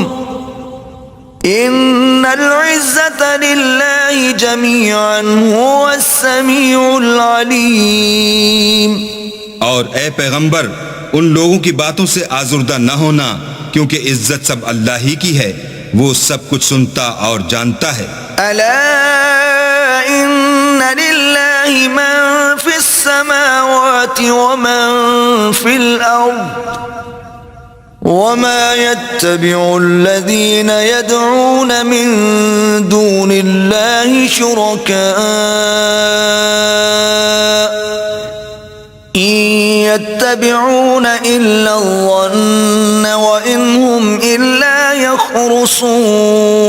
إن العزة لله جميعا هو السميع العليم. اور اے پیغمبر ان لوگوں کی باتوں سے آزردہ نہ ہونا، کیونکہ عزت سب اللہ ہی کی ہے، وہ سب کچھ سنتا اور جانتا ہے۔ ألا إن لله من في السماوات ومن في الأرض وما يتبع الذين يدعون من دون الله شركاء إن يتبعون إلا الظن وإن هم إلا يخرصون۔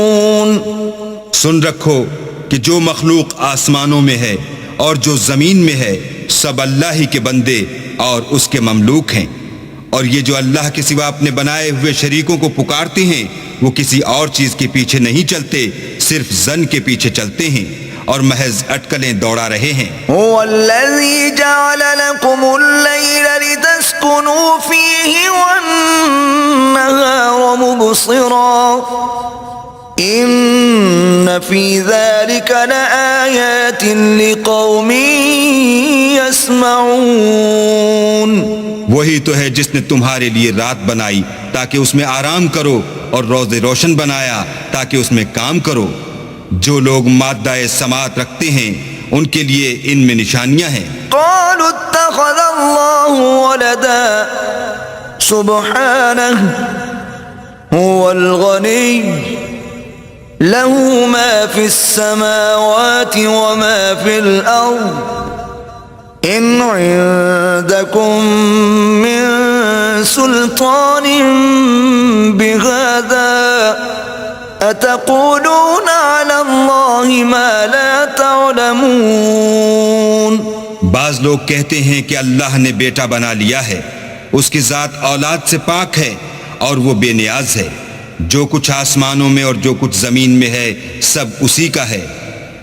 سن رکھو کہ جو مخلوق آسمانوں میں ہے اور جو زمین میں ہے سب اللہ ہی کے بندے اور اس کے مملوک ہیں، اور یہ جو اللہ کے سوا اپنے بنائے ہوئے شریکوں کو پکارتے ہیں وہ کسی اور چیز کے پیچھے نہیں چلتے، صرف ظن کے پیچھے چلتے ہیں اور محض اٹکلیں دوڑا رہے ہیں۔ هو الذي جعل لكم الليل لتسكنوا فيه والنهار مبصرا إن في ذلك لآيات لقوم يسمعون۔ وہی تو ہے جس نے تمہارے لیے رات بنائی تاکہ اس میں آرام کرو اور روز روشن بنایا تاکہ اس میں کام کرو۔ جو لوگ مادہ سماعت رکھتے ہیں ان کے لیے ان میں نشانیاں ہیں۔ قالوا اتخذ الله ولدا سبحانه هو الغني له ما في السماوات وما في الأرض إن عندكم من سلطان بهذا أتقولون على الله ما لا تعلمون۔ بعض لوگ کہتے ہیں کہ اللہ نے بیٹا بنا لیا ہے، اس کی ذات اولاد سے پاک ہے اور وہ بے نیاز ہے، جو کچھ آسمانوں میں اور جو کچھ زمین میں ہے سب اسی کا ہے۔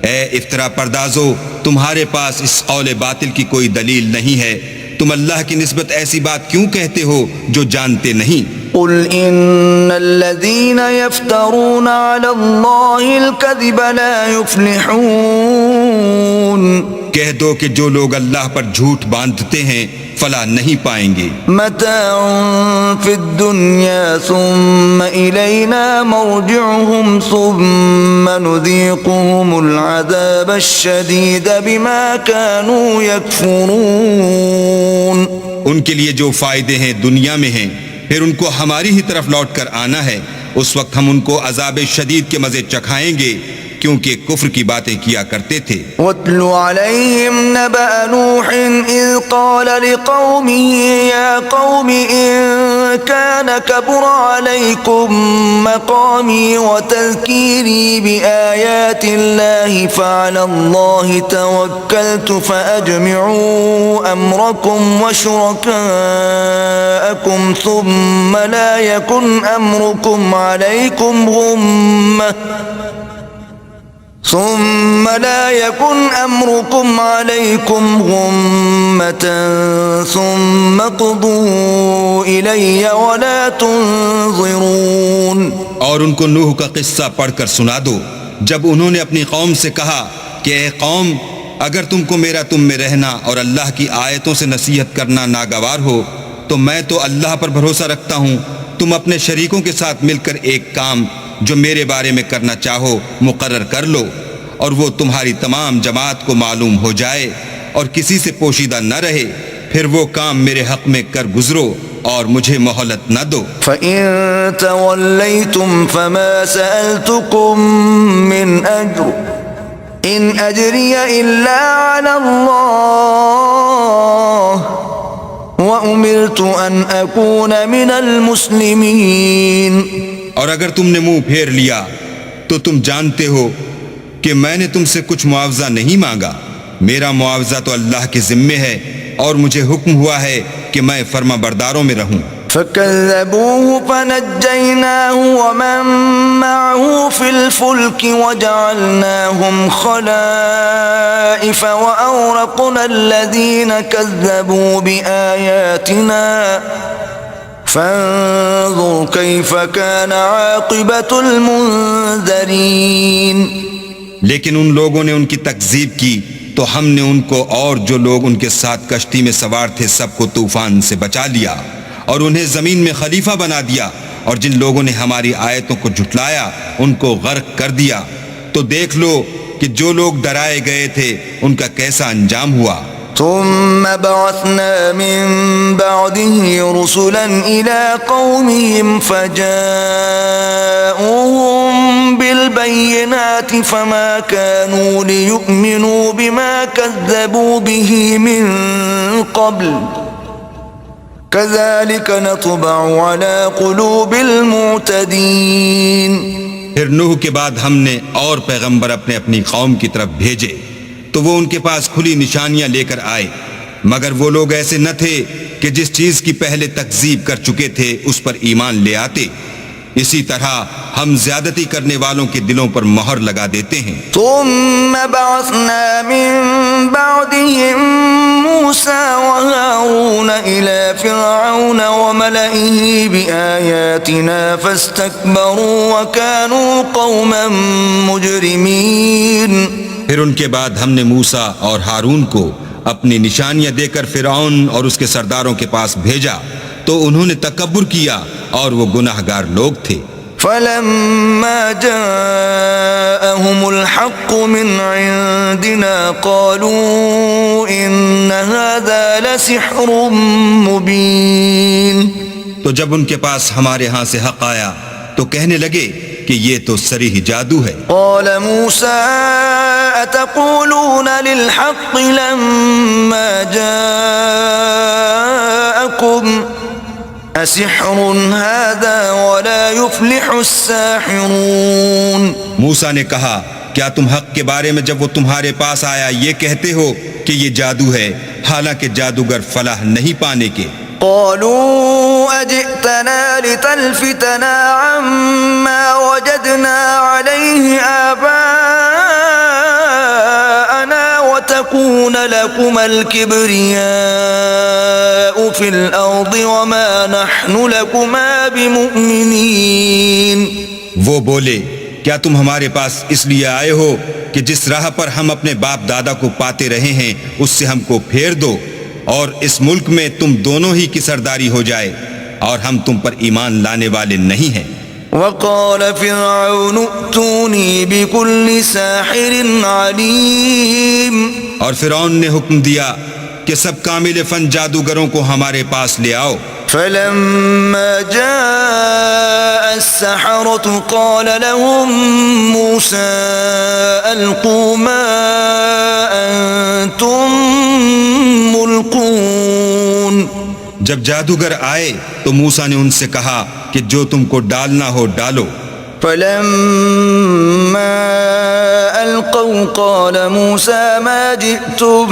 اے افطرا پردازو، تمہارے پاس اس قول باطل کی کوئی دلیل نہیں ہے، تم اللہ کی نسبت ایسی بات کیوں کہتے ہو جو جانتے نہیں؟ قل ان الذين يفترون على الله الكذب لا يفلحون۔ کہہ دو کہ جو لوگ اللہ پر جھوٹ باندھتے ہیں فلاح نہیں پائیں گے۔ متاع في الدنيا ثم إلينا مرجعهم ثم نذيقهم العذاب الشديد بما كانوا يكفرون۔ ان کے لیے جو فائدے ہیں دنیا میں ہیں، پھر ان کو ہماری ہی طرف لوٹ کر آنا ہے، اس وقت ہم ان کو عذاب شدید کے مزے چکھائیں گے کیونکہ کفر کی باتیں کیا کرتے تھے۔ وَاتْلُ عَلَيْهِمْ نَبَأَ نُوحٍ إِذْ قَالَ لِقَوْمِهِ يَا قَوْمِ إِن كَانَ كَبُرَ عَلَيْكُمْ مَقَامِي وَتَذْكِيرِي بِآيَاتِ اللَّهِ فَعَلَى اللَّهِ تَوَكَّلْتُ فَأَجْمِعُوا أَمْرَكُمْ وَشُرَكَاءَكُمْ ثُمَّ لَا يَكُنْ أَمْرُكُمْ عَلَيْكُمْ غمة ثم قضوا إلي ولا تنظرون۔ اور ان کو نوح کا قصہ پڑھ کر سنا دو جب انہوں نے اپنی قوم سے کہا کہ اے قوم، اگر تم کو میرا تم میں رہنا اور اللہ کی آیتوں سے نصیحت کرنا ناگوار ہو تو میں تو اللہ پر بھروسہ رکھتا ہوں، تم اپنے شریکوں کے ساتھ مل کر ایک کام جو میرے بارے میں کرنا چاہو مقرر کر لو، اور وہ تمہاری تمام جماعت کو معلوم ہو جائے اور کسی سے پوشیدہ نہ رہے، پھر وہ کام میرے حق میں کر گزرو اور مجھے مہلت نہ دو۔ فَإِن تَوَلَّيْتُمْ فَمَا سَأَلْتُكُم مِّنْ أَجْرٍ إِنْ أَجْرِيَ إِلَّا عَلَى اللَّهِ وَأُمِرْتُ أَنْ أَكُونَ مِنَ الْمُسْلِمِينَ۔ اور اگر تم نے منہ پھیر لیا تو تم جانتے ہو کہ میں نے تم سے کچھ معاوضہ نہیں مانگا، میرا معاوضہ تو اللہ کے ذمے ہے اور مجھے حکم ہوا ہے کہ میں فرما برداروں میں رہوں۔ فَكَذَّبُوهُ فَنَجَّيْنَاهُ وَمَن مَّعَهُ فِي الْفُلْكِ وَجَعَلْنَاهُمْ خَلَائِفَ وَأَغْرَقْنَا الَّذِينَ كَذَّبُوا بِآيَاتِنَا فَانظُرْ كَيْفَ كَانَ عَاقِبَةُ الْمُنذَرِينَ۔ لیکن ان لوگوں نے ان کی تکذیب کی تو تو ہم نے ان کو اور جو لوگ ان کے ساتھ کشتی میں سوار تھے سب کو طوفان سے بچا لیا اور انہیں زمین میں خلیفہ بنا دیا، اور جن لوگوں نے ہماری آیتوں کو جھٹلایا ان کو غرق کر دیا۔ تو دیکھ لو کہ جو لوگ ڈرائے گئے تھے ان کا کیسا انجام ہوا۔ ثم بعثنا من بعده رسلا إلى قومهم فجاءوهم بالبينات فما كانوا ليؤمنوا بما كذبوا به من قبل كذلك نطبع على قلوب المعتدين۔ پھر نوح کے بعد ہم نے اور پیغمبر اپنے اپنی قوم کی طرف بھیجے تو وہ ان کے پاس کھلی نشانیاں لے کر آئے، مگر وہ لوگ ایسے نہ تھے کہ جس چیز کی پہلے تکذیب کر چکے تھے اس پر ایمان لے آتے۔ اسی طرح ہم زیادتی کرنے والوں کے دلوں پر مہر لگا دیتے ہیں۔ ثم بعثنا من بعدهم موسى وهارون إلى فرعون وملئه بآياتنا فاستكبروا وكانوا قوما مجرمين۔ پھر ان کے بعد ہم نے موسیٰ اور ہارون کو اپنی نشانیاں دے کر فرعون اور اس کے سرداروں کے پاس بھیجا تو انہوں نے تکبر کیا اور وہ گناہگار لوگ تھے۔ فلما جاءهم الحق من عندنا قالوا إن هذا لسحر مبين۔ تو جب ان کے پاس ہمارے ہاں سے حق آیا تو کہنے لگے کہ یہ تو صریح جادو ہے۔ قال موسى أتقولون للحق لما جاءكم أسحر هذا ولا يفلح الساحرون۔ موسیٰ نے کہا کیا تم حق کے بارے میں جب وہ تمہارے پاس آیا یہ کہتے ہو کہ یہ جادو ہے، حالانکہ جادوگر فلاح نہیں پانے کے۔ قالوا أجئتنا لتلفتنا عما وجدنا عليه آباءنا وتكون لكم الكبرياء في الأرض وما نحن لكما بمؤمنين۔ وہ بولے کیا تم ہمارے پاس اس لیے آئے ہو کہ جس راہ پر ہم اپنے باپ دادا کو پاتے رہے ہیں اس سے ہم کو پھیر دو اور اس ملک میں تم دونوں ہی کی سرداری ہو جائے، اور ہم تم پر ایمان لانے والے نہیں ہیں۔ وقال فرعون ائتوني بكل ساحر عليم۔ اور فرعون نے حکم دیا کہ سب کامل فن جادوگروں کو ہمارے پاس لے آؤ۔ فلما جاء السحرة قال لهم موسى ألقوا ما أنتم ملقون۔ جب جادوگر آئے تو موسیٰ نے ان سے کہا کہ جو تم کو ڈالنا ہو ڈالو۔ فلما ألقوا قال موسى ما جئتم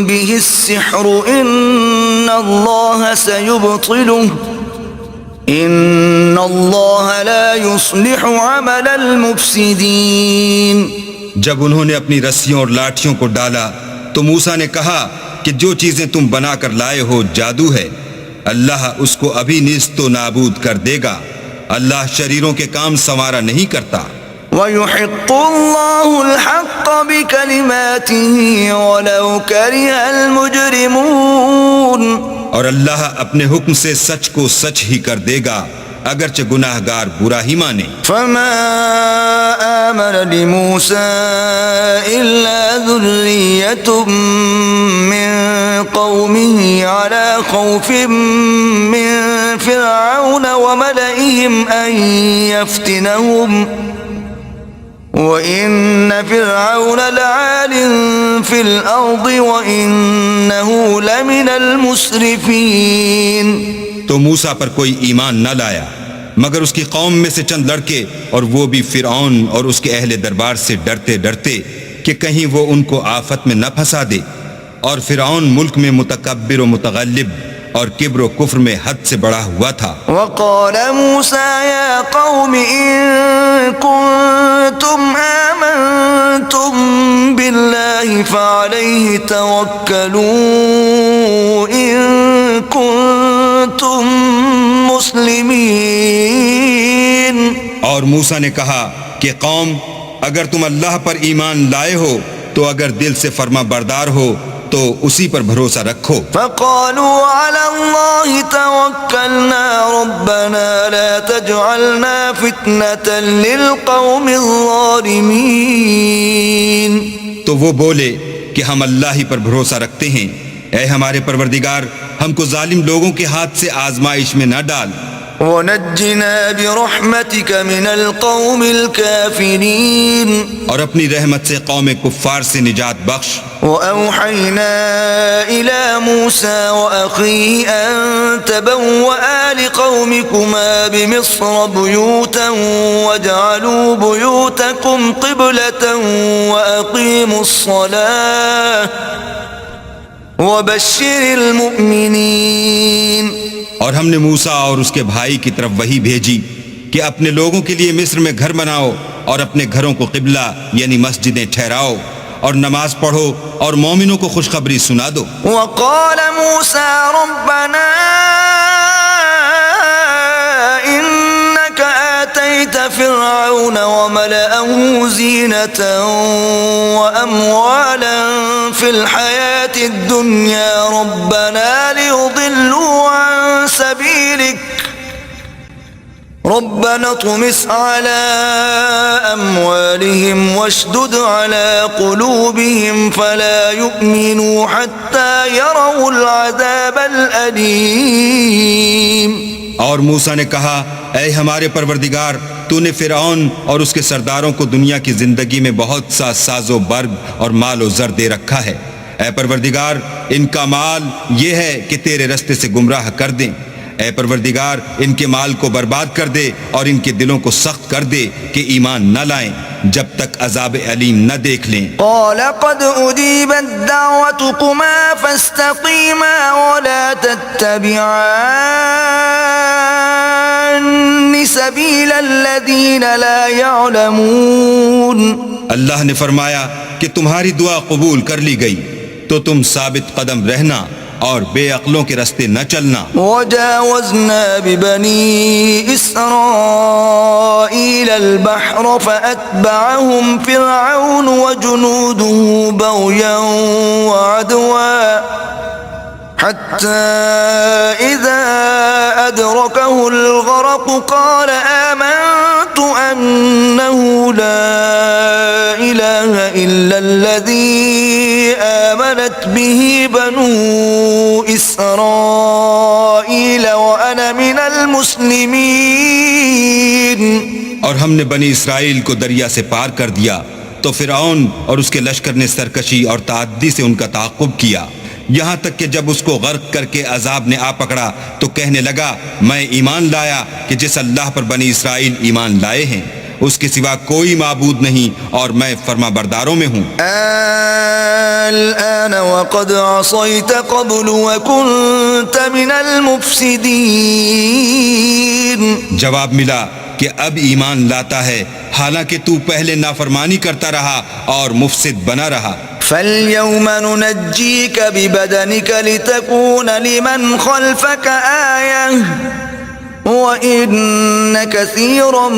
به السحر إن الله سيبطله إن الله لا يصلح عمل المفسدين۔ جب انہوں نے اپنی رسیوں اور لاٹھیوں کو ڈالا تو موسیٰ نے کہا کہ جو چیزیں تم بنا کر لائے ہو جادو ہے، اللہ اس کو ابھی نیست و نابود کر دے گا، اللہ شریروں کے کام سنوارا نہیں کرتا۔ وَيُحِقُّ اللَّهُ الْحَقَّ بِكَلِمَاتِهِ وَلَوْ كَرِهَ الْمُجْرِمُونَ۔ اور اللہ اپنے حکم سے سچ کو سچ ہی کر دے گا اگرچہ گناہگار برا ہی مانے۔ فما آمن لموسى إلا ذرية من قومه على خوف من فرعون وملئهم أن يفتنهم وَإِنَّ فِرْعَوْنَ لَعَالٍ فِي الْأَرْضِ وَإِنَّهُ لَمِنَ الْمُسْرِفِينَ۔ تو موسیٰ پر کوئی ایمان نہ لایا مگر اس کی قوم میں سے چند لڑکے، اور وہ بھی فرعون اور اس کے اہل دربار سے ڈرتے ڈرتے کہ کہیں وہ ان کو آفت میں نہ پھنسا دے، اور فرعون ملک میں متکبر و متغلب اور کبر و کفر میں حد سے بڑا ہوا تھا۔ وقال موسى يا قوم إن كنتم آمنتم بالله فعليه توكلوا إن كنتم مسلمين۔ اور موسیٰ نے کہا کہ قوم اگر تم اللہ پر ایمان لائے ہو تو اگر دل سے فرما بردار ہو تو اسی پر بھروسہ رکھو۔ فقالوا على الله توكلنا ربنا لا تجعلنا فتنة للقوم الظالمين۔ تو وہ بولے کہ ہم اللہ ہی پر بھروسہ رکھتے ہیں، اے ہمارے پروردگار ہم کو ظالم لوگوں کے ہاتھ سے آزمائش میں نہ ڈال۔ ونجنا برحمتك من القوم الكافرين۔ اور اپنی رحمت سے قوم کفار سے نجات بخش۔ وأوحينا إلى موسى وأخيه أن تبوأ لقومكما بمصر بيوتا واجعلوا بيوتكم قبلة وأقيموا الصلاة وبشر المؤمنين۔ اور ہم نے موسیٰ اور اس کے بھائی کی طرف وحی بھیجی کہ اپنے لوگوں کے لیے مصر میں گھر بناؤ اور اپنے گھروں کو قبلہ یعنی مسجدیں ٹھہراؤ اور نماز پڑھو اور مومنوں کو خوشخبری سنا دو۔ وقال موسى ربنا إنك آتيت فرعون وملأه زينة وأموالا في الحياة الدنيا ربنا ليضلوا عن سبيلك ربنا اطمس على أموالهم واشدد على قلوبهم فلا يؤمنوا حتى يروا العذاب الأليم۔ اور موسیٰ نے کہا اے ہمارے پروردگار تو نے فرعون اور اس کے سرداروں کو دنیا کی زندگی میں بہت سا ساز و برگ اور مال و زر دے رکھا ہے، اے پروردگار ان کا مال یہ ہے کہ تیرے رستے سے گمراہ کر دیں، اے پروردگار ان کے مال کو برباد کر دے اور ان کے دلوں کو سخت کر دے کہ ایمان نہ لائیں جب تک عذاب علیم نہ دیکھ لیں۔ قال قد أجيبت دعوتكما فاستقيما ولا تتبعان سبيل الذين لا يعلمون۔ اللہ نے فرمایا کہ تمہاری دعا قبول کر لی گئی تو تم ثابت قدم رہنا اور بے عقلوں کے رستے نہ چلنا۔ وجاوزنا ببني إسرائيل البحر فأتبعهم فرعون وجنوده بغيا وعدوا حتى إذا أدركه الغرق قال آمنت أنه لا إله إلا الذي آمنت به بنو إسرائيل وأنا من المسلمين۔ اور ہم نے بنی اسرائیل کو دریا سے پار کر دیا تو فرعون اور اس کے لشکر نے سرکشی اور تعدی سے ان کا تعاقب کیا، یہاں تک کہ جب اس کو غرق کر کے عذاب نے آ پکڑا تو کہنے لگا میں ایمان لایا کہ جس اللہ پر بنی اسرائیل ایمان لائے ہیں اس کے سوا کوئی معبود نہیں اور میں فرما برداروں میں ہوں۔ الآن وقد عصيت قبل وكنت من المفسدين۔ جواب ملا کہ اب ایمان لاتا ہے حالانکہ تو پہلے نافرمانی کرتا رہا اور مفسد بنا رہا۔ فَالْيَوْمَ نُنَجِّيكَ بِبَدَنِكَ لِتَكُونَ لِمَنْ خَلْفَكَ آيَةً وَإِنَّ كَثِيرًا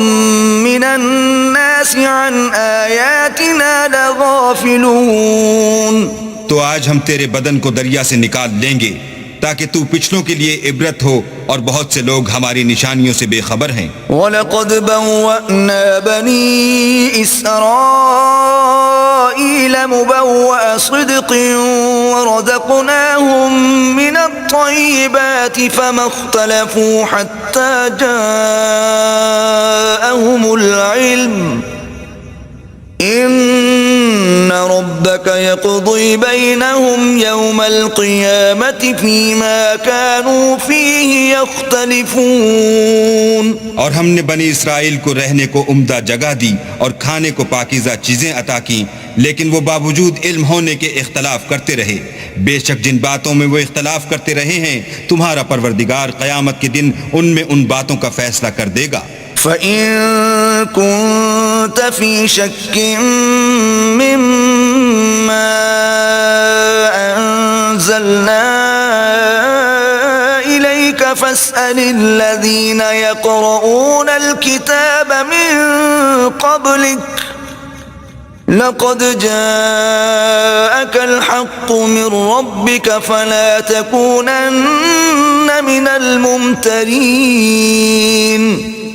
مِنَ النَّاسِ عَنْ آيَاتِنَا لَغَافِلُونَ۔ تو آج ہم تیرے بدن کو دریا سے نکال لیں گے تاکہ تو پچھلوں کے لیے عبرت ہو اور بہت سے لوگ ہماری نشانیوں سے بے خبر ہیں۔ وَلَقَدْ بَوَّأْنَا بَنِي إِسْرَائِيلَ مُبَوَّأَ صِدْقٍ وَرَزَقْنَاهُم مِّنَ الطَّيِّبَاتِ فَمَا اخْتَلَفُوا حَتَّى جَاءَهُمُ الْعِلْمُ إِنَّ رَبَّكَ يَقْضِي بَيْنَهُمْ يَوْمَ الْقِيَامَةِ فِيمَا كَانُوا فِيهِ يَخْتَلِفُونَ۔ اور ہم نے بنی اسرائیل کو رہنے کو عمدہ جگہ دی اور کھانے کو پاکیزہ چیزیں عطا کی، لیکن وہ باوجود علم ہونے کے اختلاف کرتے رہے۔ بے شک جن باتوں میں وہ اختلاف کرتے رہے ہیں تمہارا پروردگار قیامت کے دن ان میں ان باتوں کا فیصلہ کر دے گا۔ فَإِن كُنتَ فِي شَكٍّ مِّمَّا أَنزَلْنَا إِلَيْكَ فَاسْأَلِ الَّذِينَ يَقْرَؤُونَ الْكِتَابَ مِن قَبْلِكَ لقد جاءك الحق من ربك فلا تكونن من الممترين.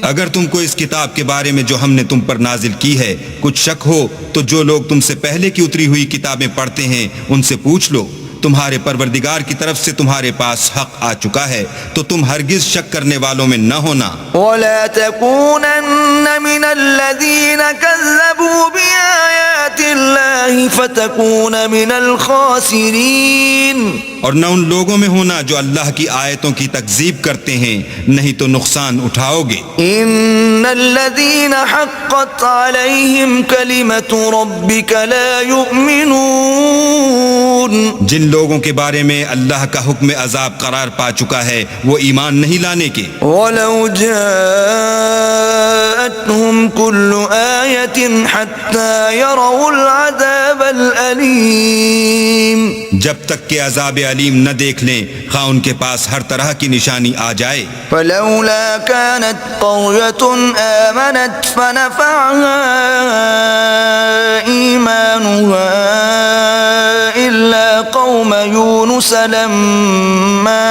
اگر تم کو اس کتاب کے بارے میں جو ہم نے تم پر نازل کی ہے کچھ شک ہو تو جو لوگ تم سے پہلے کی اتری ہوئی کتابیں پڑھتے ہیں ان سے پوچھ لو. تمہارے پروردگار کی طرف سے تمہارے پاس حق آ چکا ہے تو تم ہرگز شک کرنے والوں میں نہ ہونا. ولا تكونن من الذين كذبوا بآيات الله فتكون من الخاسرين. اور نہ ان لوگوں میں ہونا جو اللہ کی آیتوں کی تکذیب کرتے ہیں نہیں تو نقصان اٹھاؤ گے. ان الذين حقت عليهم كلمة ربك لا يؤمنون. جن لوگوں کے بارے میں اللہ کا حکم عذاب قرار پا چکا ہے وہ ایمان نہیں لانے کے. ولو جاءتهم كل آية حتى يروا العذاب الأليم. جب تک کہ عذاب علیم نہ دیکھ لیں خواہ ان کے پاس ہر طرح کی نشانی آ جائے. فلولا كانت قرية آمنت فنفعها إيمانها إلا قوم يونس لما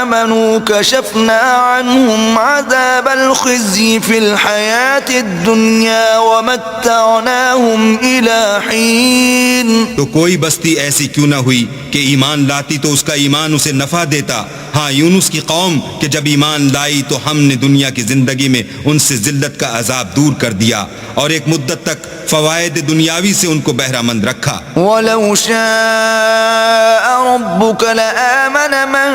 آمنوا كشفنا عنهم عذاب الخزي في الحياة الدنيا ومتعناهم إلى حين. تو کوئی بستی ایسی کیوں نہ ہوئی کہ ایمان لاتی تو اس کا ایمان اسے نفع دیتا. ہاں یونس کی قوم کہ جب ایمان لائی تو ہم نے دنیا کی زندگی میں ان سے ذلت کا عذاب دور کر دیا اور ایک مدت تک فوائد دنیاوی سے ان کو بہرہ مند رکھا. وَلَوْ شَاءَ رَبُّكَ لَآمَنَ مَن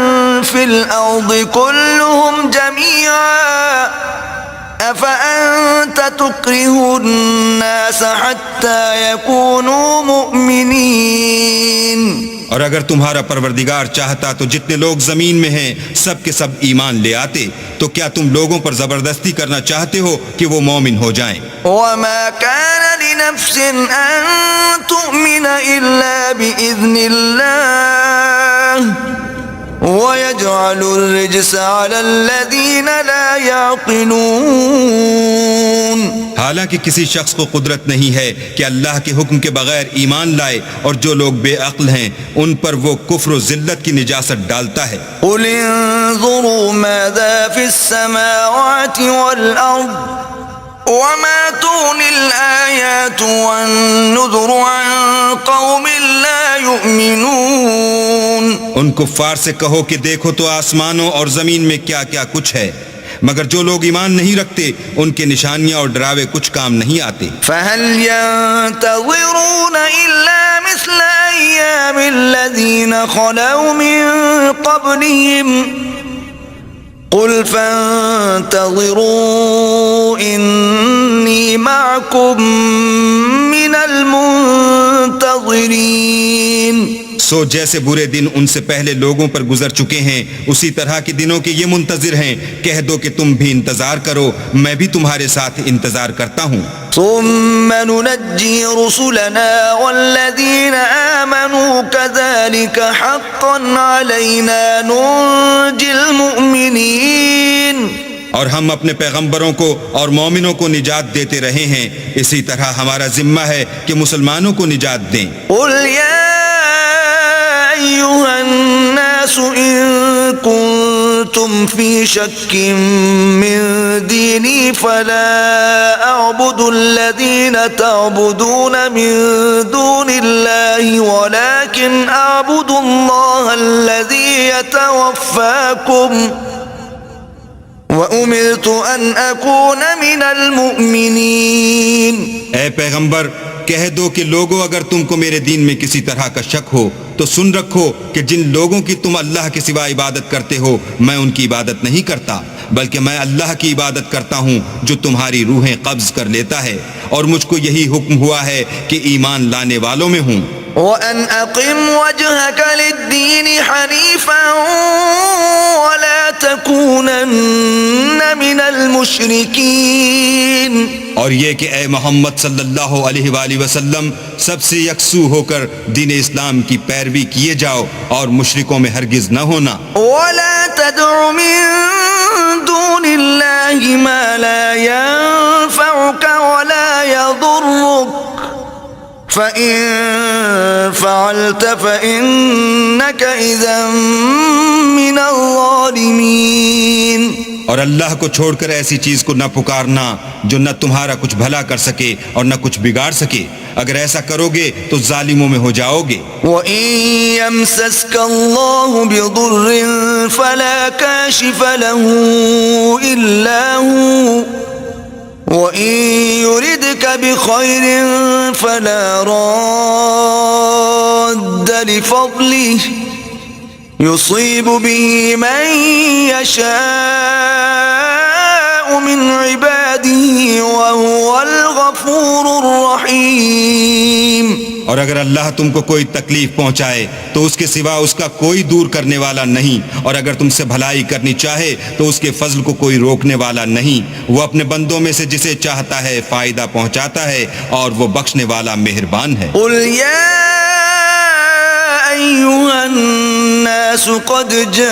فِي الْأَرْضِ كُلُّهُمْ جَمِيعًا أَفَأَنْتَ تُكْرِهُ النَّاسَ حَتَّى يَكُونُوا مُؤْمِنِينَ. اور اگر تمہارا پروردگار چاہتا تو جتنے لوگ زمین میں ہیں سب کے سب ایمان لے آتے. تو کیا تم لوگوں پر زبردستی کرنا چاہتے ہو کہ وہ مومن ہو جائیں؟ وَمَا كَانَ لِنَفْسٍ أَن تُؤْمِنَ إِلَّا بِإِذْنِ اللَّهِ وَيَجْعَلُ الرِّجْسَ عَلَى الَّذِينَ لَا يَعْقِلُونَ. حالانکہ کسی شخص کو قدرت نہیں ہے کہ اللہ کے حکم کے بغیر ایمان لائے اور جو لوگ بے عقل ہیں ان پر وہ کفر و ذلت کی نجاست ڈالتا ہے. قُلِ انظُرُوا مَاذَا فِي السَّمَاوَاتِ وَالْأَرْضِ وَمَا تُغْنِي الْآيَاتُ وَالنُّذُرُ عَن قَوْمٍ لَا يُؤْمِنُونَ. ان کفار سے کہو کہ دیکھو تو آسمانوں اور زمین میں کیا کیا کچھ ہے مگر جو لوگ ایمان نہیں رکھتے ان کے نشانیاں اور ڈراوے کچھ کام نہیں آتے. فَهَلْ يَنْتَظِرُونَ إِلَّا مِثْلَ أَيَّامِ الَّذِينَ خَلَوْا مِن قَبْلِهِمْ قُلْ فَانْتَظِرُوا إِنِّي مَعَكُمْ مِنَ الْمُنْتَظِرِينَ. سو جیسے برے دن ان سے پہلے لوگوں پر گزر چکے ہیں اسی طرح کے دنوں کے یہ منتظر ہیں. کہہ دو کہ تم بھی انتظار کرو میں بھی تمہارے ساتھ انتظار کرتا ہوں. ثُمَّ نُنَجِّي رُسُلَنَا وَالَّذِينَ آمَنُوا كَذَلِكَ حَقًّا عَلَيْنَا نُنْجِي الْمُؤْمِنِينَ. اور ہم اپنے پیغمبروں کو اور مومنوں کو نجات دیتے رہے ہیں اسی طرح ہمارا ذمہ ہے کہ مسلمانوں کو نجات دیں. قُلْ يَا أَيُّهَا النَّاسُ إِن كُنتُمْ فِي شَكٍّ مِّن دِينِي فَلَا أَعْبُدُ الَّذِينَ تَعْبُدُونَ مِن دُونِ اللَّهِ وَلَكِنْ أَعْبُدُ اللَّهَ الَّذِي يَتَوَفَّاكُمْ وَأُمِرْتُ أَنْ أَكُونَ مِنَ الْمُؤْمِنِينَ. اے پیغمبر کہہ دو کہ لوگوں اگر تم کو میرے دین میں کسی طرح کا شک ہو تو سن رکھو کہ جن لوگوں کی تم اللہ کے سوا عبادت کرتے ہو میں ان کی عبادت نہیں کرتا بلکہ میں اللہ کی عبادت کرتا ہوں جو تمہاری روحیں قبض کر لیتا ہے اور مجھ کو یہی حکم ہوا ہے کہ ایمان لانے والوں میں ہوں. وَأَنْ أَقِمْ وَجْهَكَ لِلدِّينِ حَنِيفًا وَلَا تَكُونَنَّ مِنَ الْمُشْرِكِينَ. اور یہ کہ اے محمد صلی اللہ علیہ وآلہ وسلم سب سے یکسو ہو کر دین اسلام کی پیروی کیے جاؤ اور مشرکوں میں ہرگز نہ ہونا. وَلَا تَدْعُ مِن دُونِ اللَّهِ مَا لَا يَنفَعُكَ وَلَا يَضُرُّكَ فإن فعلت فإنك إذا من الظالمين. اور اللہ کو چھوڑ کر ایسی چیز کو نہ پکارنا جو نہ تمہارا کچھ بھلا کر سکے اور نہ کچھ بگاڑ سکے. اگر ایسا کرو گے تو ظالموں میں ہو جاؤ گے. وَإِن يَمْسَسْكَ اللَّهُ بِضُرٍّ فَلَا كَاشِفَ لَهُ إِلَّا هُوَ وَإِن يُرِدْكَ بِخَيْرٍ فَلَا رَادَّ لِفَضْلِهِ يُصِيبُ بِهِ مَن يَشَاءُ مِنْ عِبَادِهِ وَهُوَ الْغَفُورُ الرَّحِيمُ. اور اگر اللہ تم کو کوئی تکلیف پہنچائے تو اس کے سوا اس کا کوئی دور کرنے والا نہیں، اور اگر تم سے بھلائی کرنی چاہے تو اس کے فضل کو کوئی روکنے والا نہیں. وہ اپنے بندوں میں سے جسے چاہتا ہے فائدہ پہنچاتا ہے اور وہ بخشنے والا مہربان ہے. قُلْ يَا أَيُّهَا النَّاسُ قَدْ جَاءَكُمُ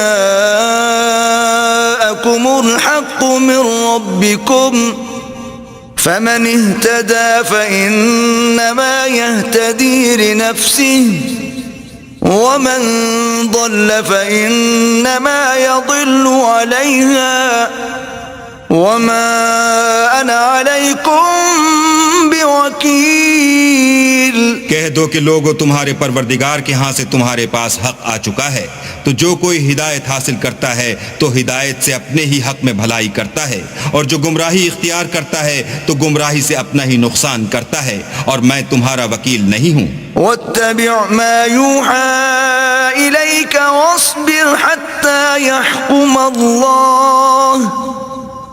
الْحَقُّ مِنْ رَبِّكُمْ فَمَنِ اهْتَدَى فَإِنَّمَا يَهْتَدِي لِنَفْسِهِ وَمَنْ ضَلَّ فَإِنَّمَا يَضِلُّ عَلَيْهَا وَمَا أَنَا عَلَيْكُمْ بِوَكِيلٍ. کہہ دو کہ لوگوں تمہارے پروردگار کے ہاں سے تمہارے پاس حق آ چکا ہے، تو جو کوئی ہدایت حاصل کرتا ہے تو ہدایت سے اپنے ہی حق میں بھلائی کرتا ہے، اور جو گمراہی اختیار کرتا ہے تو گمراہی سے اپنا ہی نقصان کرتا ہے، اور میں تمہارا وکیل نہیں ہوں. وَاتَّبِعْ مَا يُوحَى إِلَيْكَ وَاصْبِرْ حَتَّى يَحْكُمَ اللَّهُ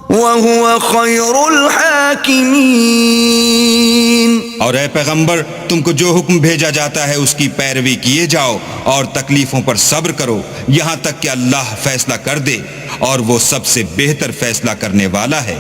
وَهُوَ خَيْرُ الْحَاكِمِينَ. اور اے پیغمبر، تم کو جو حکم بھیجا جاتا ہے اس کی پیروی کیے جاؤ اور تکلیفوں پر صبر کرو یہاں تک کہ اللہ فیصلہ کر دے، اور وہ سب سے بہتر فیصلہ کرنے والا ہے.